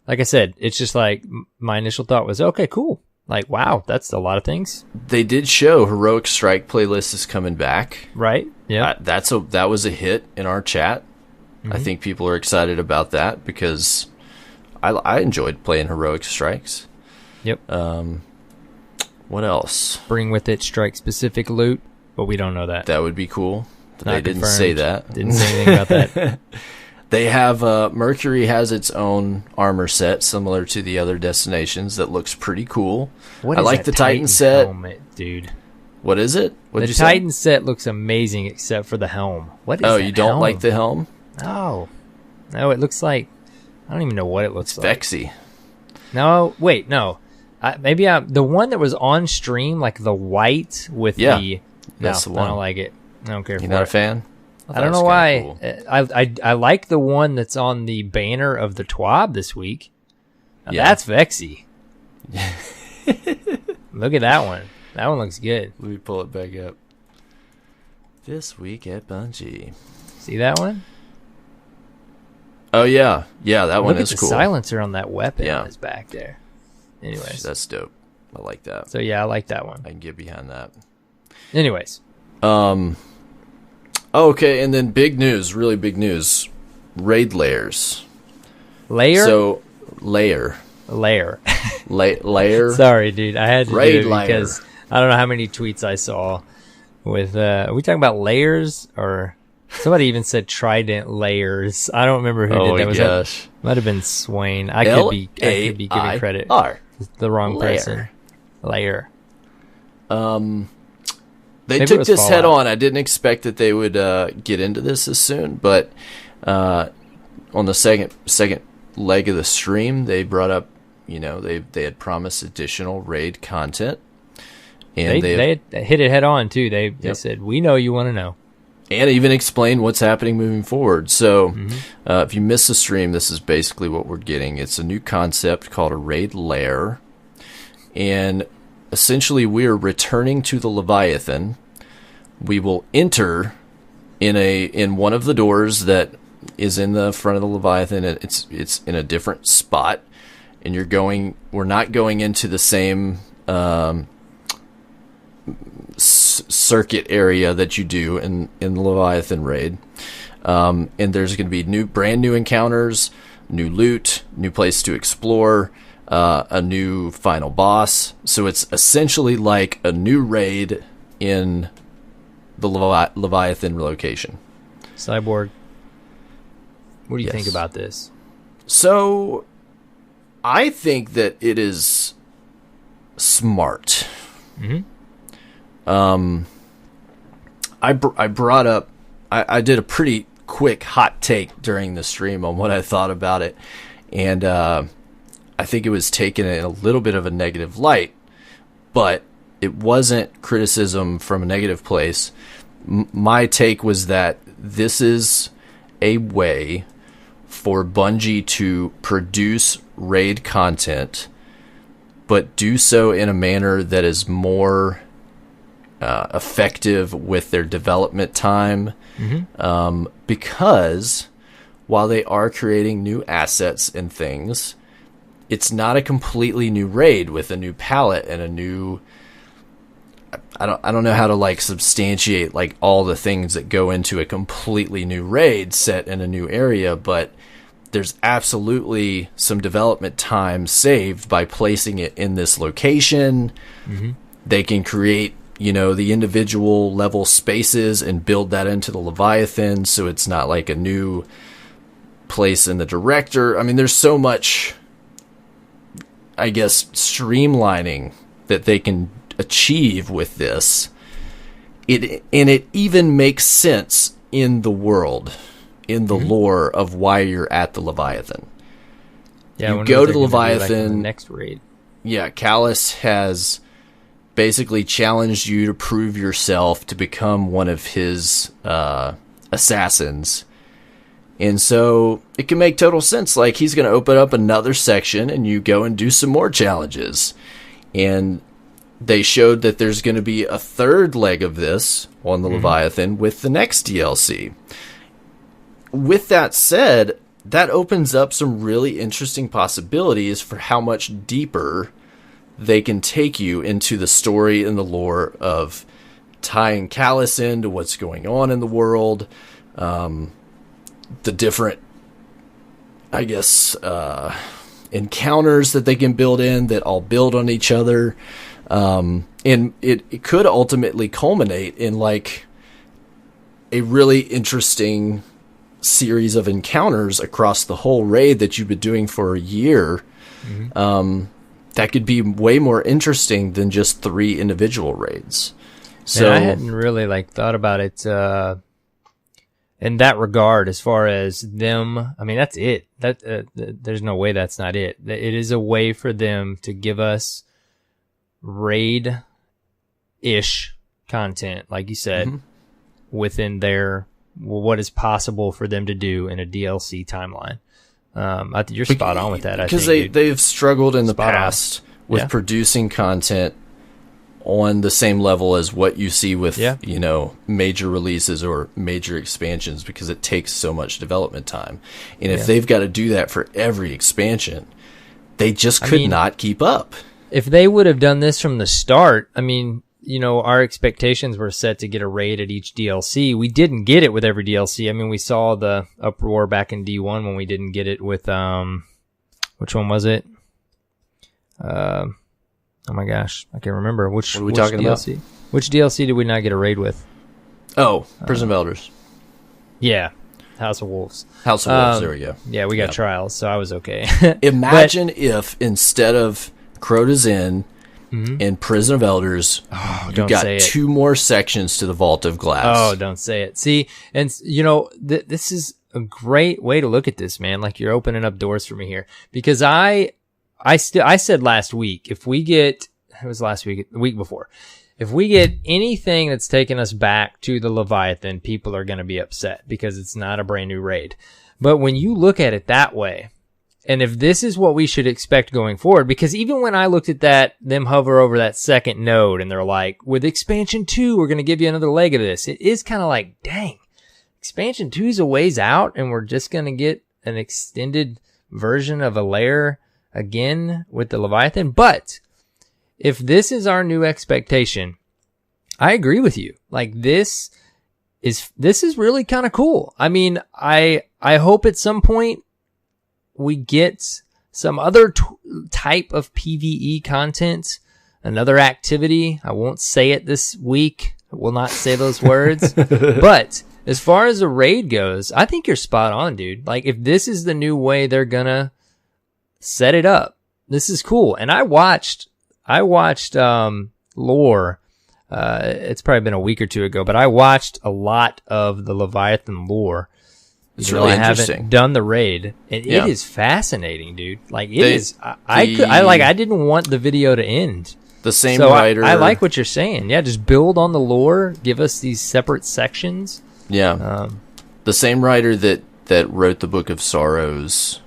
like I said, it's just like my initial thought was, okay, cool. Like, wow, that's a lot of things. They did show Heroic Strike playlist is coming back. Right. Yeah. That was a hit in our chat. I think people are excited about that because I enjoyed playing Heroic Strikes. Yep. What else? Bring with it strike-specific loot, but we don't know that. That would be cool. They didn't say that. Didn't say anything about that. They have Mercury has its own armor set similar to the other destinations that looks pretty cool. I like the Titan set, helmet, dude. What is it? The Titan set looks amazing except for the helm. What is that? Oh, you don't like the helm? No, it looks like, I don't even know what it looks like. Vexy. No, wait, no. Maybe the one that was on stream, like the white with that's the one. I don't like it. I don't care for it. You're not a fan? I don't know why. Cool. I like the one that's on the banner of the TWAB this week. That's Vexy. Look at that one. That one looks good. Let me pull it back up. This week at Bungie. See that one? Oh, yeah. Yeah, that one is cool. Look at the silencer on that weapon is back there. Anyways. That's dope. I like that. So, yeah, I like that one. I can get behind that. Anyways. Okay, and then big news, really big news. Raid layers. Layer? So, layer. Layer. Layer. Sorry, dude. I had to raid do it because I don't know how many tweets I saw with, are we talking about layers or... Somebody even said Trident layers. I don't remember who did that. Gosh. Might have been Swain. I could be giving credit. R. The wrong layer. person. Layer. They took this head on. I didn't expect that they would get into this as soon, but on the second leg of the stream, they brought up, they had promised additional raid content, and they hit it head on too. They said, "We know you want to know," and even explain what's happening moving forward. So, if you miss the stream, this is basically what we're getting. It's a new concept called a raid lair, and essentially, we are returning to the Leviathan. We will enter in one of the doors that is in the front of the Leviathan. It's in a different spot, and we're not going into the same circuit area that you do in the Leviathan raid. And there's going to be brand new encounters, new loot, new place to explore, a new final boss. So it's essentially like a new raid in the Leviathan location. Cyborg, what do you think about this? So I think that it is smart. I brought up, I did a pretty quick hot take during the stream on what I thought about it, and I think it was taken in a little bit of a negative light, but it wasn't criticism from a negative place. My take was that this is a way for Bungie to produce raid content, but do so in a manner that is more effective with their development time, because while they are creating new assets and things, it's not a completely new raid with a new palette and a new... I don't know how to substantiate all the things that go into a completely new raid set in a new area, but there's absolutely some development time saved by placing it in this location. They can create, the individual level spaces and build that into the Leviathan, so it's not like a new place in the director. I mean, there's so much, I guess, streamlining that they can achieve with this. It even makes sense in the world, in the lore of why you're at the Leviathan. Yeah, you go to the Leviathan. The next raid. Yeah, Callus has basically challenged you to prove yourself to become one of his assassins. And so it can make total sense. He's going to open up another section and you go and do some more challenges. And they showed that there's going to be a third leg of this on the Leviathan with the next DLC. With that said, that opens up some really interesting possibilities for how much deeper they can take you into the story and the lore of tying Callus into what's going on in the world, the different, I guess, encounters that they can build in that all build on each other. And it could ultimately culminate in a really interesting series of encounters across the whole raid that you've been doing for a year. That could be way more interesting than just 3 individual raids. So I hadn't really thought about it in that regard, as far as them. I mean, that's it. There's no way that's not it. It is a way for them to give us raid-ish content, like you said, within what is possible for them to do in a DLC timeline. I think you're spot on with that. Because they've struggled in the past with producing content on the same level as what you see with major releases or major expansions, because it takes so much development time. And if they've got to do that for every expansion, they just could not keep up. If they would have done this from the start, I mean, our expectations were set to get a raid at each DLC. We didn't get it with every DLC. I mean, we saw the uproar back in D1 when we didn't get it with, which one was it? Oh my gosh, I can't remember. What are we talking DLC? about? Which DLC did we not get a raid with? Oh, Prison of Elders. Yeah, House of Wolves. House of Wolves, there we go. Yeah, we got Trials, so I was okay. Imagine if instead of Crota's Inn in Prison of Elders, you got 2 more sections to the Vault of Glass. Oh, don't say it. See, and this is a great way to look at this, man. Like, you're opening up doors for me here, because I said last week, if we get, it was last week, the week before, if we get anything that's taking us back to the Leviathan, people are going to be upset because it's not a brand new raid. But when you look at it that way, and if this is what we should expect going forward, because even when I looked at that, them hover over that second node and they're like, with expansion 2, we're going to give you another leg of this. It is kind of like, dang, expansion 2 is a ways out and we're just going to get an extended version of a layer again with the Leviathan. But if this is our new expectation, I agree with you. Like, this is really kind of cool. I mean, I hope at some point we get some other type of PvE content, another activity. I won't say it this week. I will not say those words. But as far as the raid goes, I think you're spot on, dude. Like, if this is the new way they're gonna set it up, this is cool. And I watched lore. It's probably been a week or 2 ago, but I watched a lot of the Leviathan lore. It's really interesting. I haven't done the raid, and it is fascinating, dude. Like, it is. I didn't want the video to end. The same writer. I like what you're saying. Yeah, just build on the lore. Give us these separate sections. Yeah. The same writer that wrote the Book of Sorrows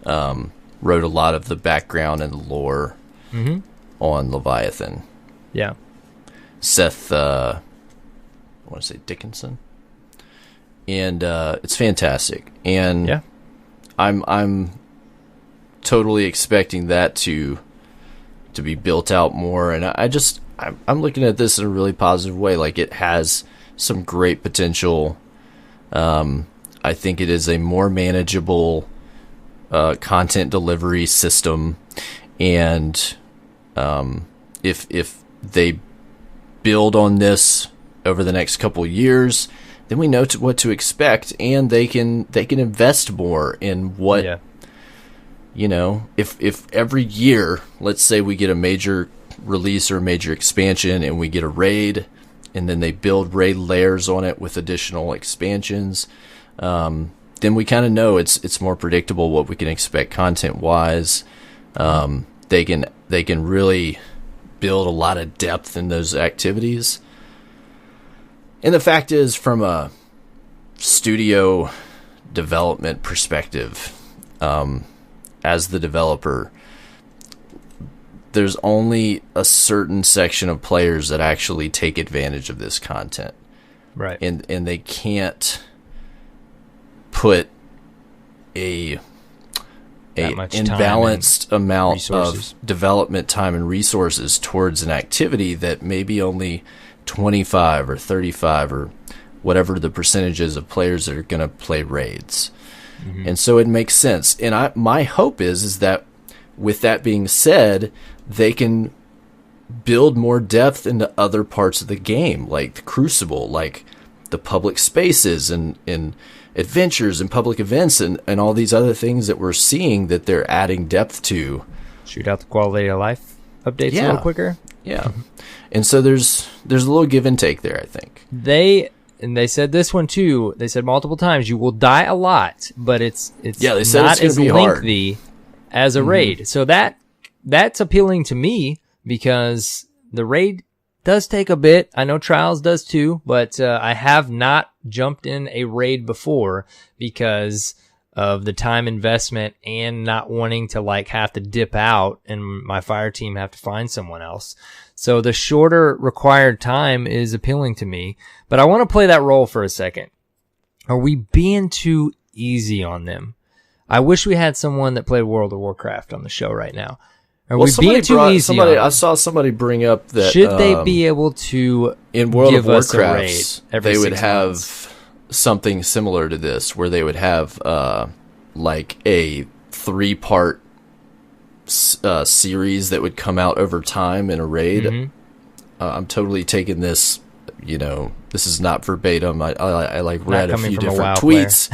wrote a lot of the background and the lore on Leviathan. Yeah. Seth, I want to say Dickinson. And it's fantastic. And I'm totally expecting that to be built out more. And I'm looking at this in a really positive way. Like, it has some great potential. I think it is a more manageable content delivery system. And if they build on this over the next couple years, then we know what to expect, and they can invest more in what, if every year, let's say we get a major release or a major expansion and we get a raid, and then they build raid layers on it with additional expansions, then we kind of know it's more predictable what we can expect content wise. They can really build a lot of depth in those activities. And the fact is, from a studio development perspective, as the developer, there's only a certain section of players that actually take advantage of this content. Right. And they can't put a imbalanced amount of development time and resources towards an activity that maybe only 25 or 35 or whatever the percentages of players that are going to play raids. And so it makes sense. And my hope is that with that being said, they can build more depth into other parts of the game, like the Crucible, like the public spaces and adventures and public events and all these other things that we're seeing that they're adding depth to. Shoot out the quality of life updates a little quicker. Yeah. And so there's a little give and take there, I think. They said this one too. They said multiple times, you will die a lot, but it's they said not as lengthy as a raid. So that's appealing to me, because the raid does take a bit. I know Trials does too, but I have not jumped in a raid before because of the time investment and not wanting to have to dip out and my fire team have to find someone else. So the shorter required time is appealing to me, but I want to play that role for a second. Are we being too easy on them? I wish we had someone that played World of Warcraft on the show right now. Are we being too easy on them? I saw somebody bring up that should they be able to in World of Warcraft they would have something similar to this, where they would have like a 3-part series that would come out over time in a raid. I'm totally taking this, this is not verbatim. I read a few different tweets.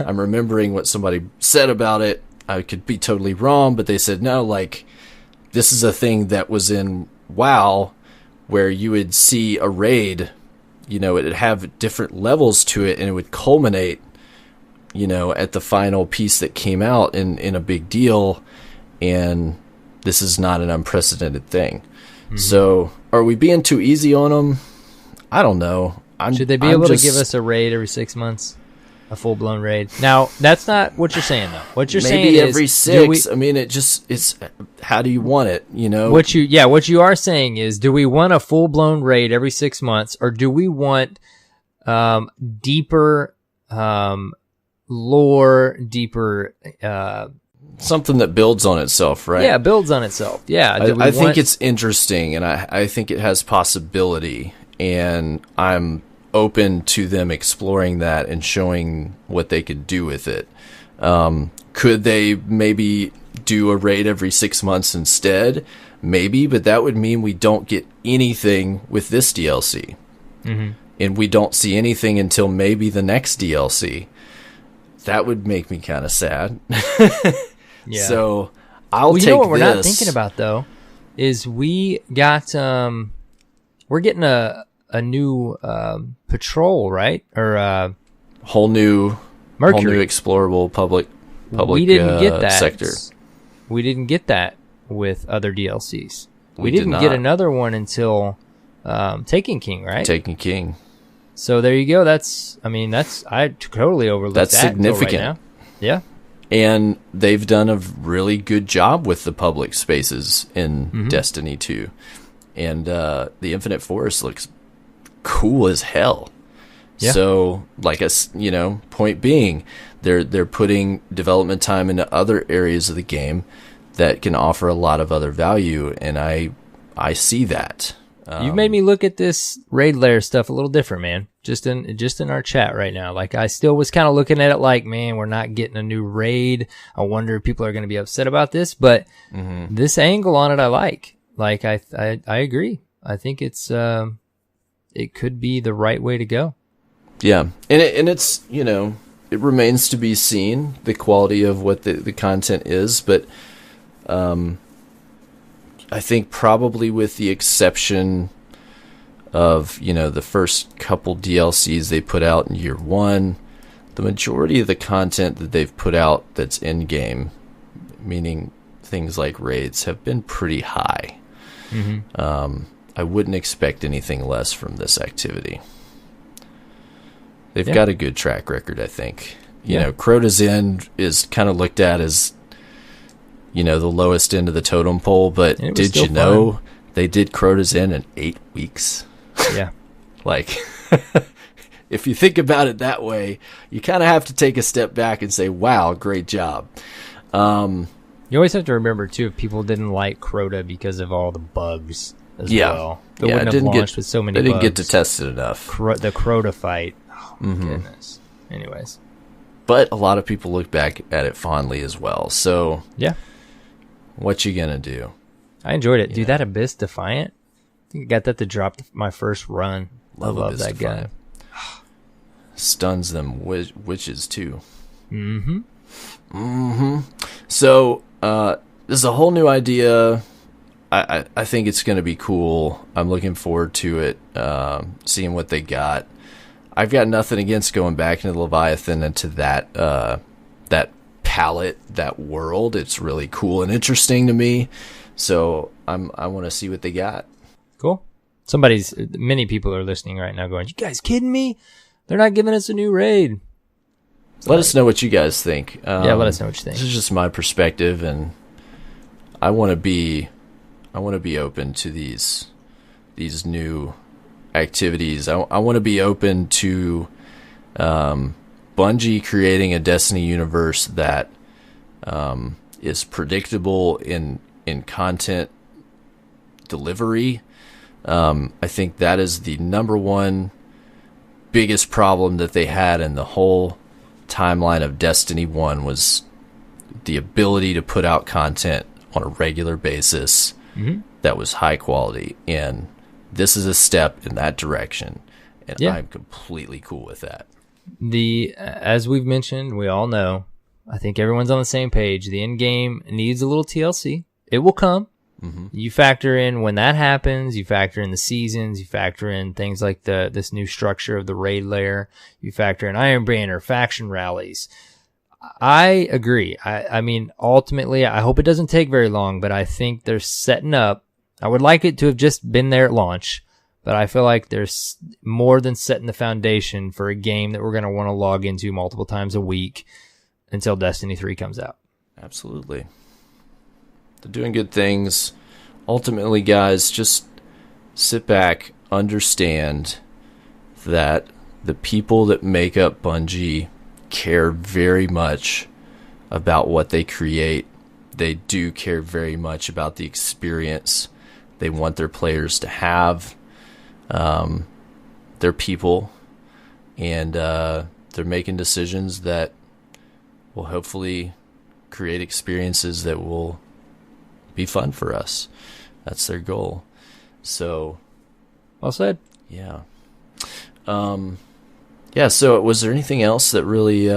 I'm remembering what somebody said about it. I could be totally wrong, but they said, no, this is a thing that was in WoW, where you would see a raid, it'd have different levels to it, and it would culminate, at the final piece that came out in a big deal, and this is not an unprecedented thing. Mm-hmm. So, are we being too easy on them? I don't know. Should they be able to give us a raid every 6 months? A full-blown raid. Now, that's not what you're saying, though. What you're saying is... Maybe every 6. I mean, it's... How do you want it, What you are saying is, do we want a full-blown raid every 6 months, or do we want deeper lore, deeper... something that builds on itself, right? Yeah, builds on itself. Yeah. I think it's interesting, and I think it has possibility, and I'm open to them exploring that and showing what they could do with it. Could they maybe do a raid every 6 months instead? Maybe, but that would mean we don't get anything with this DLC. Mm-hmm. And we don't see anything until maybe the next DLC. That would make me kind of sad. Yeah. So I'll take this. What we're this. not thinking about, though, is we got... we're getting a new patrol, right? Or whole new Mercury. Whole new explorable public we didn't get that sector. We didn't get that with other DLCs. We did didn't not get another one until Taken King, right? Taken King. So there you go. I totally overlooked that. That's significant. Right now. Yeah. And they've done a really good job with the public spaces in Destiny 2. And the Infinite Forest looks cool as hell. Yeah. So, point being, they're putting development time into other areas of the game that can offer a lot of other value, and I see that. You've made me look at this raid layer stuff a little different, man. Just in our chat right now. Like, I still was kind of looking at it like, man, we're not getting a new raid. I wonder if people are going to be upset about this, but this angle on it, I like. Like, I agree. I think it's it could be the right way to go. Yeah, and it's it remains to be seen the quality of what the content is, but I think probably with the exception of the first couple DLCs they put out in year 1, the majority of the content that they've put out that's in game, meaning things like raids, have been pretty high. I wouldn't expect anything less from this activity. They've got a good track record, I think. Crota's End is kind of looked at as, the lowest end of the totem pole, but did you know they did Crota's End in 8 weeks? Yeah. Like, if you think about it that way, you kind of have to take a step back and say, wow, great job. You always have to remember, too, if people didn't like Crota because of all the bugs as well. It wouldn't have launched with so many bugs. They didn't get to test it enough. The Crota fight. Oh, my goodness. Anyways. But a lot of people look back at it fondly as well. So, yeah. What you gonna do? I enjoyed it. Dude, that Abyss Defiant, I think I got that to drop my first run. Love Abyss that Defiant. guy. Stuns them witches, too. So, this is a whole new idea. I think it's going to be cool. I'm looking forward to it, seeing what they got. I've got nothing against going back into the Leviathan and to that palette, that world. It's really cool and interesting to me. So I want to see what they got. Cool. Many people are listening right now going, you guys kidding me? They're not giving us a new raid. Let us know what you guys think. Let us know what you think. This is just my perspective, and I want to be open to these new activities. I want to be open to Bungie creating a Destiny universe that is predictable in content delivery. I think that is the number one biggest problem that they had in the whole timeline of Destiny 1 was the ability to put out content on a regular basis that was high quality, and this is a step in that direction, and I'm completely cool with that. As we've mentioned, we all know, I think everyone's on the same page. The end game needs a little TLC. It will come. You factor in when that happens, you factor in the seasons, you factor in things like this new structure of the raid layer, you factor in Iron Banner, faction rallies. I agree. I mean, ultimately, I hope it doesn't take very long, but I think they're setting up. I would like it to have just been there at launch, but I feel like there's more than setting the foundation for a game that we're going to want to log into multiple times a week until Destiny 3 comes out. Absolutely. They're doing good things. Ultimately, guys, just sit back, understand that the people that make up Bungie care very much about what they create. They do care very much about the experience they want their players to have. They're people, and they're making decisions that will hopefully create experiences that will be fun for us. That's their goal. So, well said. Yeah. Yeah. So, was there anything else that really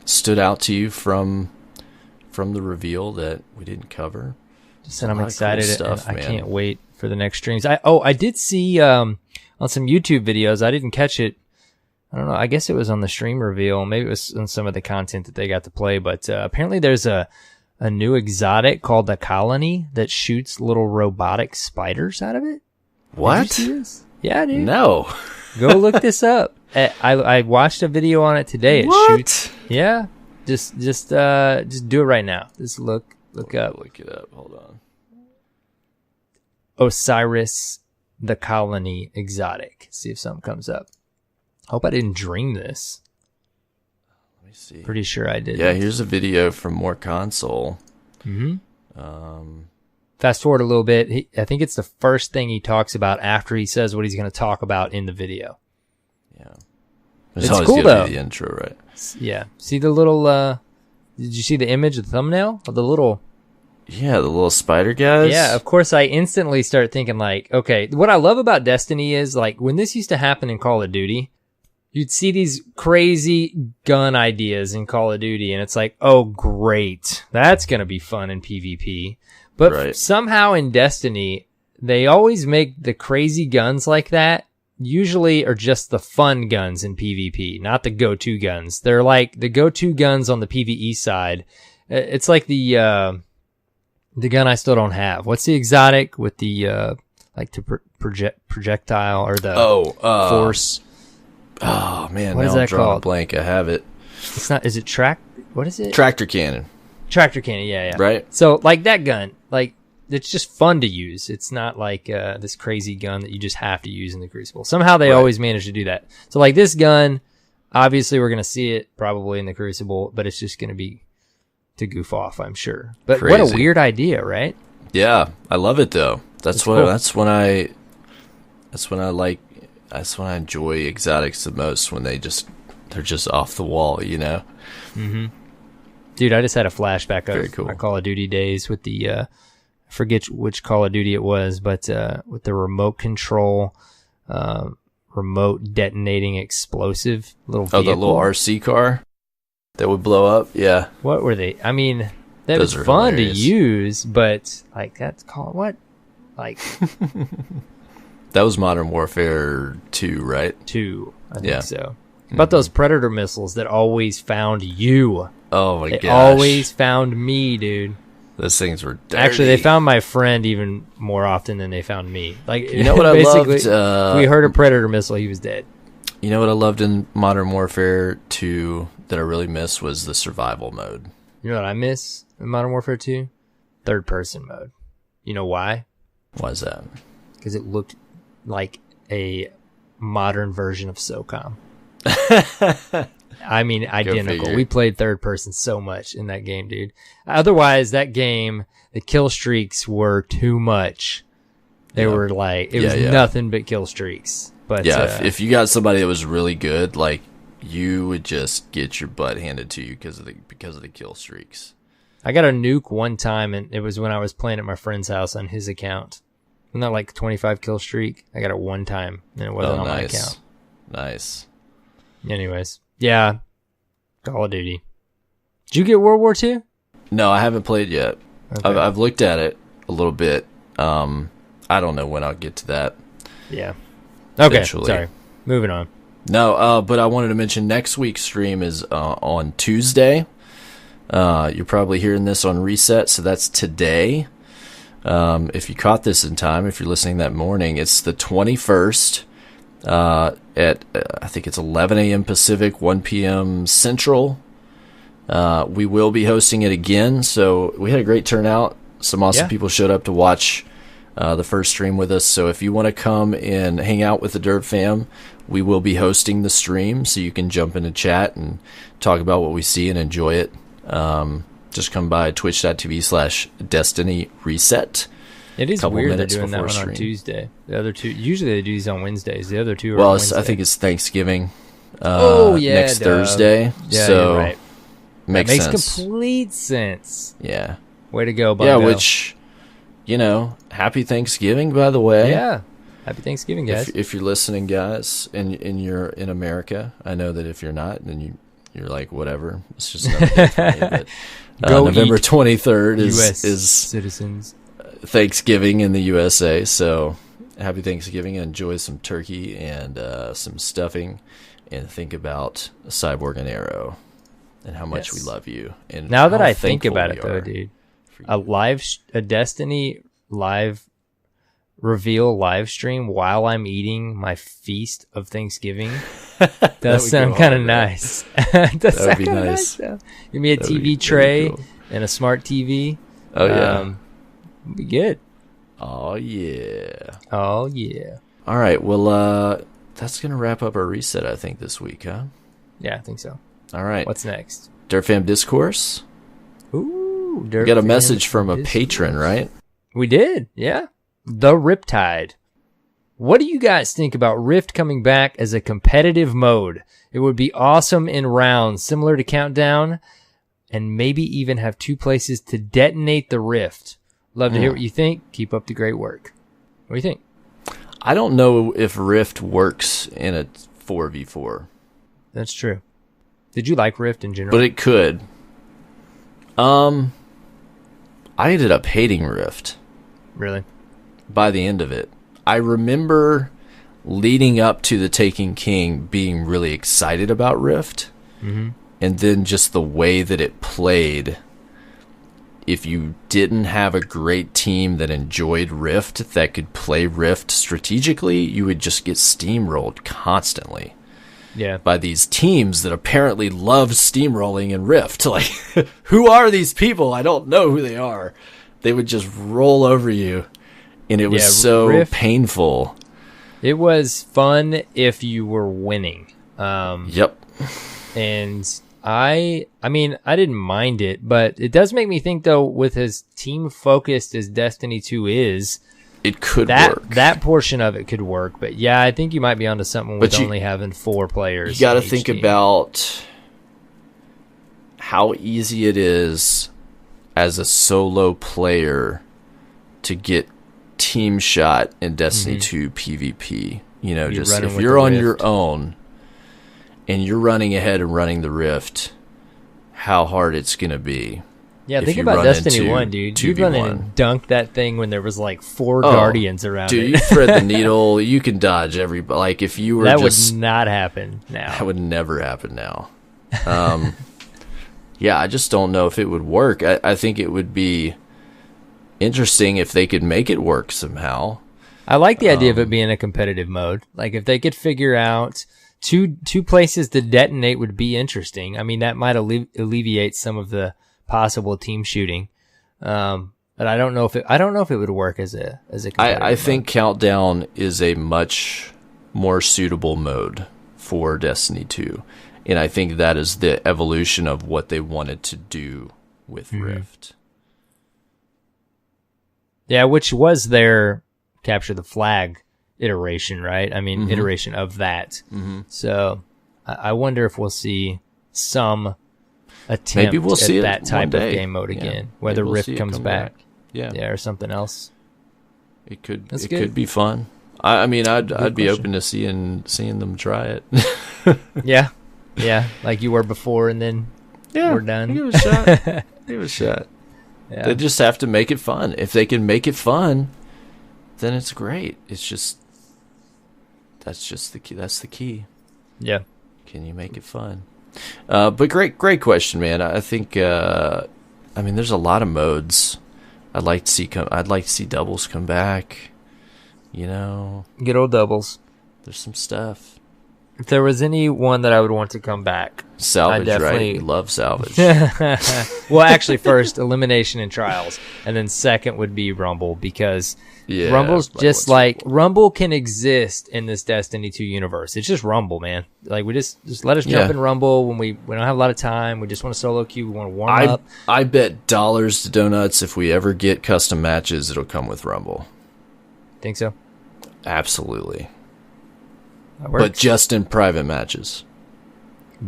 stood out to you from the reveal that we didn't cover? Just that I'm excited. Cool stuff, and I can't wait for the next streams. I did see on some YouTube videos. I didn't catch it. I don't know. I guess it was on the stream reveal. Maybe it was on some of the content that they got to play. But apparently, there's a new exotic called the Colony that shoots little robotic spiders out of it. What? Did you see this? Yeah, dude. No. Go look this up. I watched a video on it today. It shoots. Yeah. Just do it right now. Just look up. Look it up. Hold on. Osiris, the Colony exotic. See if something comes up. Hope I didn't dream this. Let me see. Pretty sure I did. Yeah, here's a video from More Console. Fast forward a little bit. I think it's the first thing he talks about after he says what he's going to talk about in the video. Yeah. It's cool, though. The intro, right? Yeah. See the little, did you see the image, the thumbnail of the little... Yeah, the little spider guys. Yeah, of course, I instantly start thinking, like, okay, what I love about Destiny is, like, when this used to happen in Call of Duty, you'd see these crazy gun ideas in Call of Duty, and it's like, oh, great, that's going to be fun in PvP. But somehow in Destiny, they always make the crazy guns like that, usually are just the fun guns in PvP, not the go-to guns. They're like the go-to guns on the PvE side. It's like the gun I still don't have. What's the exotic with the like the projectile or the force? Oh man, what now is I'm that drawing called? A blank. I have it. It's not. Is it what is it? Tractor cannon. Tractor cannon. Yeah. Right. So like that gun, like it's just fun to use. It's not like this crazy gun that you just have to use in the Crucible. Somehow they always manage to do that. So like this gun, obviously we're gonna see it probably in the Crucible, but it's just gonna be to goof off, I'm sure. But crazy. What a weird idea, right? Yeah, I love it though. That's when I enjoy exotics the most, when they're just off the wall, you know. Mm-hmm. Dude, I just had a flashback of my Call of Duty days with the I forget which Call of Duty it was, but with the remote control, remote detonating explosive little vehicle. Oh, the little RC car that would blow up. Yeah. What were they? I mean, that Those was fun hilarious to use, but like that's called what? Like that was Modern Warfare 2, right? 2, I think so. About those Predator missiles that always found you. Oh my gosh. They always found me, dude. Those things were dirty. Actually, they found my friend even more often than they found me. Like, you know what I loved? If we heard a Predator missile, he was dead. You know what I loved in Modern Warfare 2 that I really missed was the survival mode. You know what I miss in Modern Warfare 2? Third person mode. You know why? Why is that? Because it looked like a modern version of SOCOM. I mean, identical. We played third person so much in that game, dude. Otherwise, that game, the kill streaks were too much. They were like, it was nothing but kill streaks. But yeah, if you got somebody that was really good, like, you would just get your butt handed to you because of the kill streaks. I got a nuke one time, and it was when I was playing at my friend's house on his account. Wasn't that like 25 kill streak? I got it one time, and it wasn't on my account. Nice. Anyways, yeah, Call of Duty. Did you get World War II? No, I haven't played yet. Okay. I've looked at it. a little bit. I don't know when I'll get to that. Yeah. Okay. Eventually. Sorry. Moving on. No, but I wanted to mention next week's stream is on Tuesday. You're probably hearing this on Reset, so that's today. If you caught this in time, if you're listening that morning, it's the 21st at I think it's 11 a.m. Pacific, 1 p.m. Central. We will be hosting it again, so we had a great turnout. Some awesome people showed up to watch the first stream with us. So if you want to come and hang out with the Dirt Fam, we will be hosting the stream, so you can jump into chat and talk about what we see and enjoy it. Just come by twitch.tv/Destiny Reset. It is weird they're doing that one on Tuesday. The other two, usually they do these on Wednesdays. The other two are on Wednesday. I think it's Thanksgiving next Thursday. Yeah, so you're right. Makes sense. Makes complete sense. Yeah. Way to go, Bungo. Yeah, which, happy Thanksgiving, by the way. Yeah. Happy Thanksgiving, guys. If you're listening, guys, and you're in America, I know that if you're not, then you're like, whatever. It's just another day for me. But November 23rd is citizens Thanksgiving in the USA. So happy Thanksgiving, and enjoy some turkey and some stuffing, and think about Cyborg and Arrow and how much we love you. And now that I think about it, though, dude, a Destiny live reveal live stream while I'm eating my feast of Thanksgiving does sound kind of nice. That would be nice. Give me a TV tray and a smart TV. Oh yeah, be good. Oh yeah. Oh yeah. All right. Well, that's gonna wrap up our reset, I think, this week, huh? Yeah, I think so. All right. What's next? Dirt Fam Discourse. Ooh, we got a message from a patron, right? We did, yeah. The Riptide. What do you guys think about Rift coming back as a competitive mode? It would be awesome in rounds, similar to Countdown, and maybe even have 2 places to detonate the Rift. Love to hear what you think. Keep up the great work. What do you think? I don't know if Rift works in a 4v4. That's true. Did you like Rift in general? But it could. I ended up hating Rift. Really? By the end of it. I remember leading up to the Taken King being really excited about Rift. Mm-hmm. And then just the way that it played, if you didn't have a great team that enjoyed Rift, that could play Rift strategically, you would just get steamrolled constantly. Yeah. By these teams that apparently love steamrolling in Rift. Like, who are these people? I don't know who they are. They would just roll over you. And it was so Rift, painful. It was fun if you were winning. Yep. And I mean, I didn't mind it, but it does make me think, though, with as team-focused as Destiny 2 is, it could work. That portion of it could work. But yeah, I think you might be onto something with only having 4 players. You got to think about how easy it is as a solo player to get team shot in Destiny 2 PvP. Just if you're on your own and you're running ahead and running the Rift, how hard it's going to be. Yeah, think about Destiny 1, dude. You'd run in and dunk that thing when there was like 4 Guardians around it. Dude, you thread the needle, you can dodge everybody. Like, if you were that would not happen now. That would never happen now. Yeah, I just don't know if it would work. I think it would be interesting if they could make it work somehow. I like the idea of it being a competitive mode. Like, if they could figure out two places to detonate would be interesting. I mean, that might alleviate some of the possible team shooting. But I don't know if it would work as a competitive I think mode. Countdown is a much more suitable mode for Destiny 2. And I think that is the evolution of what they wanted to do with Rift. Yeah, which was their capture the flag iteration, right? I mean, iteration of that. So I wonder if we'll see some attempt Maybe we'll see at that type of game mode again, whether Rift comes back. Yeah, or something else. It could be fun. I mean, I'd be open to seeing them try it. Yeah, like you were before, and then we're done. Give it a shot. Give it a shot. They just have to make it fun. If they can make it fun, then it's great. It's just that's the key. That's the key. Yeah. Can you make it fun? But great question, man. I think there's a lot of modes I'd like to see doubles come back. Good old doubles. There's some stuff. If there was any one that I would want to come back, salvage, right? You love salvage. Well, actually, first elimination and trials, and then second would be Rumble, because Rumble's just like Rumble can exist in this Destiny 2 universe. It's just Rumble, man. Like, we just let us jump in Rumble when we don't have a lot of time. We just want to solo queue. We want to warm up. I bet dollars to donuts if we ever get custom matches, it'll come with Rumble. Think so? Absolutely. That works. But just in private matches. I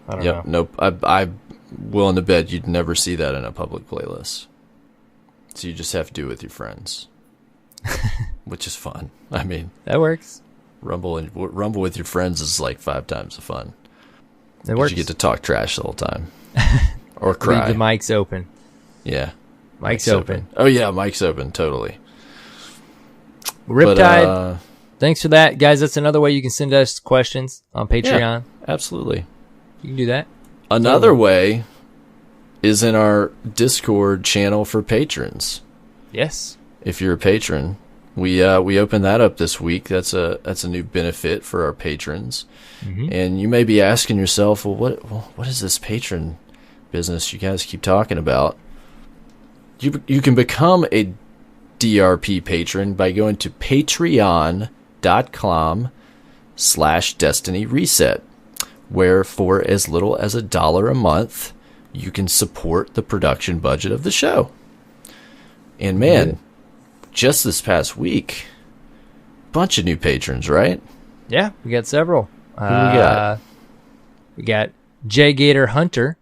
don't know. Nope. I'm willing to bet you'd never see that in a public playlist. So you just have to do it with your friends, which is fun. I mean, that works. Rumble with your friends is like 5 times the fun. It works. You get to talk trash the whole time, or cry. Leave the mics open. Yeah, mics open. Oh yeah, mics open. Totally. Riptide. Thanks for that, guys. That's another way you can send us questions on Patreon. Yeah, absolutely. You can do that. Another way is in our Discord channel for patrons. Yes. If you're a patron, we opened that up this week. That's a new benefit for our patrons. Mm-hmm. And you may be asking yourself, well, what is this patron business you guys keep talking about? You can become a DRP patron by going to patreon.com/Destiny Reset, where for as little as $1 a month, you can support the production budget of the show. And man, just this past week, bunch of new patrons, right? Yeah, we got several. Who we got? We got J Gator Hunter,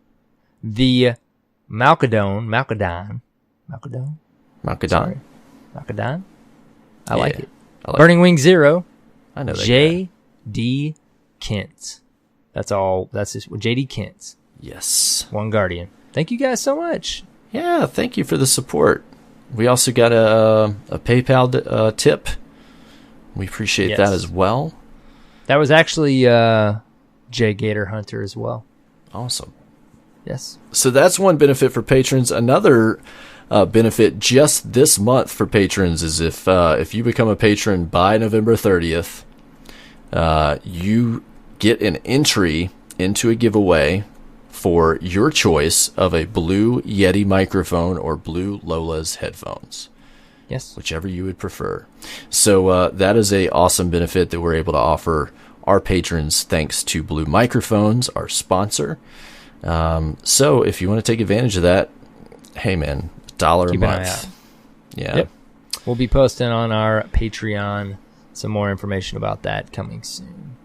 the Malcadon. I like it. Burning Wing Zero. I know that J.D. Kent. That's all. That's just J.D. Kent. Yes. One Guardian. Thank you guys so much. Yeah, thank you for the support. We also got a PayPal tip. We appreciate that as well. That was actually J Gator Hunter as well. Awesome. Yes. So that's one benefit for patrons. Another benefit just this month for patrons is if you become a patron by November 30th, you get an entry into a giveaway for your choice of a Blue Yeti microphone or Blue Lola's headphones. Yes. Whichever you would prefer. So that is a awesome benefit that we're able to offer our patrons thanks to Blue Microphones, our sponsor. So if you want to take advantage of that, hey man, $1 a month. Yeah. Yep. We'll be posting on our Patreon some more information about that coming soon.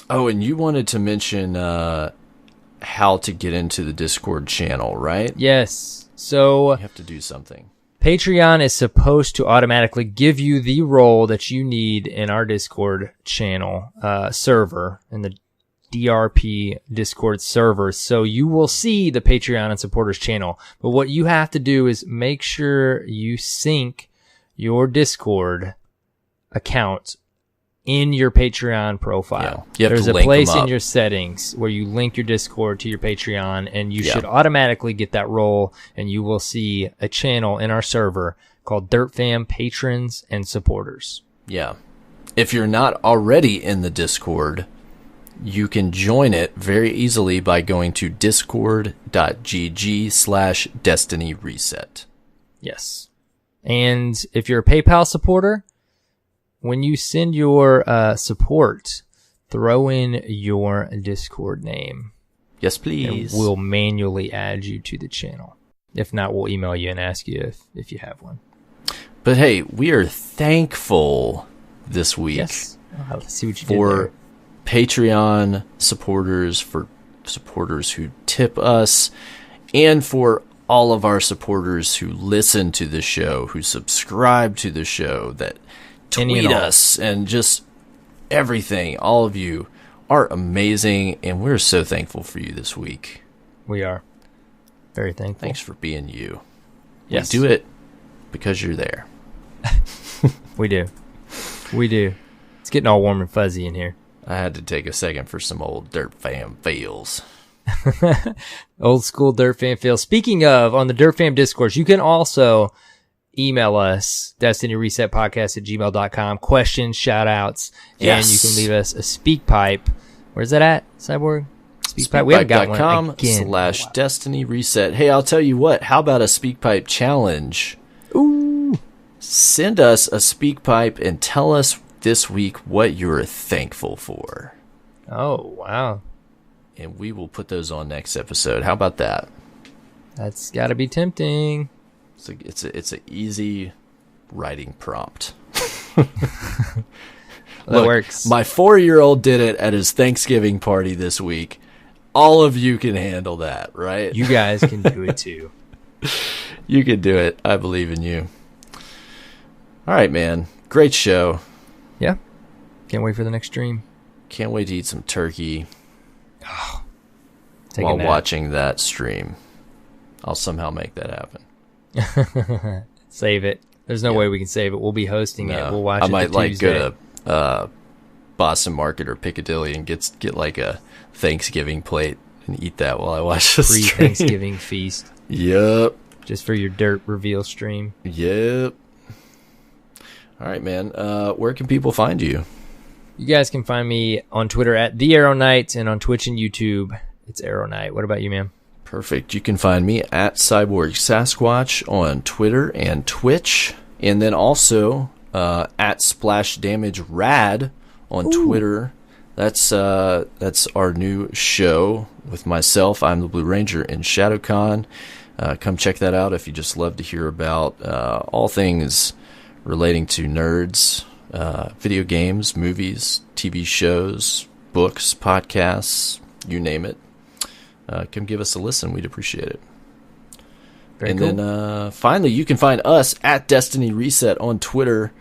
Oh, and you wanted to mention how to get into the Discord channel, right? Yes. So you have to do something. Patreon is supposed to automatically give you the role that you need in our Discord channel server, in the DRP Discord server. So you will see the Patreon and supporters channel. But what you have to do is make sure you sync your Discord account in your Patreon profile. Yeah, there's a place in your settings where you link your Discord to your Patreon, and you should automatically get that role, and you will see a channel in our server called Dirt Fam Patrons and Supporters. Yeah. If you're not already in the Discord, you can join it very easily by going to discord.gg/Destiny Reset. Yes. And if you're a PayPal supporter, when you send your support, throw in your Discord name. Yes, please. And we'll manually add you to the channel. If not, we'll email you and ask you if you have one. But hey, we are thankful this week let's see what you for did there. Patreon supporters, for supporters who tip us, and for all of our supporters who listen to the show, who subscribe to the show, that tweet us, and just everything. All of you are amazing, and we're so thankful for you this week. We are very thankful. Thanks for being you. Yes. We do it because you're there. We do. We do. It's getting all warm and fuzzy in here. I had to take a second for some old Dirt Fam fails. Old school Dirt Fam fails. Speaking of, on the Dirt Fam Discourse, you can also email us, destinyresetpodcast@gmail.com, questions, shout outs, and you can leave us a speak pipe. Where's that at, Cyborg? Speakpipe. We haven't got one again. /Destiny Reset. Hey, I'll tell you what. How about a SpeakPipe challenge? Ooh. Send us a SpeakPipe and tell us this week what you're thankful for. Oh, wow. And we will put those on next episode. How about that? That's got to be tempting. It's an easy writing prompt. That works. My 4-year-old did it at his Thanksgiving party this week. All of you can handle that, right? You guys can do it too. You can do it. I believe in you. All right, man. Great show. Yeah. Can't wait for the next stream. Can't wait to eat some turkey Take while watching that stream. I'll somehow make that happen. Save it. There's no way we can save it. We'll be hosting it. We'll watch it. I might Tuesday. go to Boston Market or Piccadilly and get like a Thanksgiving plate and eat that while I watch the stream. Pre-Thanksgiving feast. Yep. Just for your dirt reveal stream. Yep. All right, man. Where can people find you? You guys can find me on Twitter at @TheArrowKnight and on Twitch and YouTube. It's Arrow Knight. What about you, man? Perfect. You can find me at CyborgSasquatch on Twitter and Twitch. And then also at SplashDamageRad on Twitter. That's our new show with myself. I'm the Blue Ranger in ShadowCon. Come check that out if you just love to hear about all things relating to nerds, video games, movies, TV shows, books, podcasts, you name it. Come give us a listen. We'd appreciate it. Very cool. Then finally, you can find us at Destiny Reset on Twitter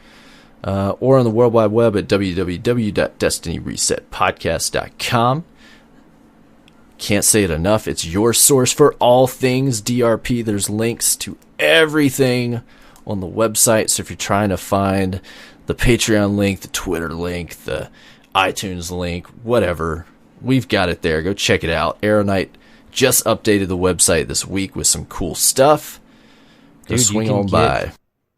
or on the World Wide Web at www.destinyresetpodcast.com. Can't say it enough. It's your source for all things DRP. There's links to everything on the website. So if you're trying to find the Patreon link, the Twitter link, the iTunes link, whatever, we've got it there. Go check it out. AER0KNIGHT just updated the website this week with some cool stuff. Go swing on by.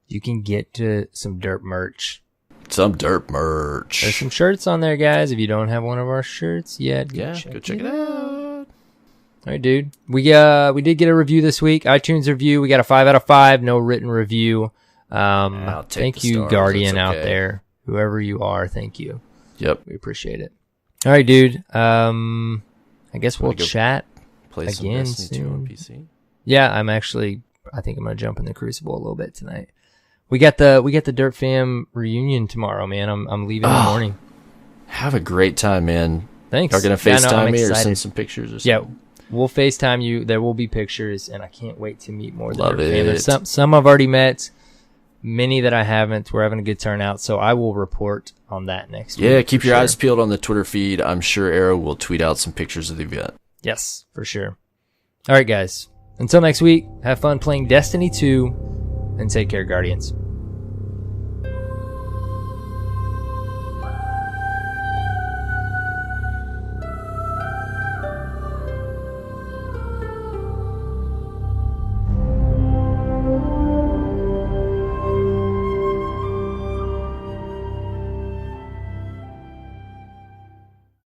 You can get to some dirt merch. Some dirt merch. There's some shirts on there, guys. If you don't have one of our shirts yet, go check it out. All right, dude. We did get a review this week. iTunes review. We got a 5 out of 5. No written review. Thank you, Guardian out there. Whoever you are, thank you. Yep. We appreciate it. All right, dude. I guess we'll chat play again some Destiny 2 on soon. PC. Yeah, I think I'm gonna jump in the Crucible a little bit tonight. We got the Dirt Fam reunion tomorrow, man. I'm leaving in the morning. Have a great time, man. Thanks. Are gonna FaceTime me or send some pictures or something? Yeah, we'll FaceTime you. There will be pictures, and I can't wait to meet more of the Love Dirt Fam. it. There's some I've already met, many that I haven't. We're having a good turnout, so I will report on that next week. Yeah, keep your eyes peeled on the Twitter feed. I'm sure Arrow will tweet out some pictures of the event. Yes, for sure. All right, guys. Until next week, have fun playing Destiny 2, and take care, Guardians.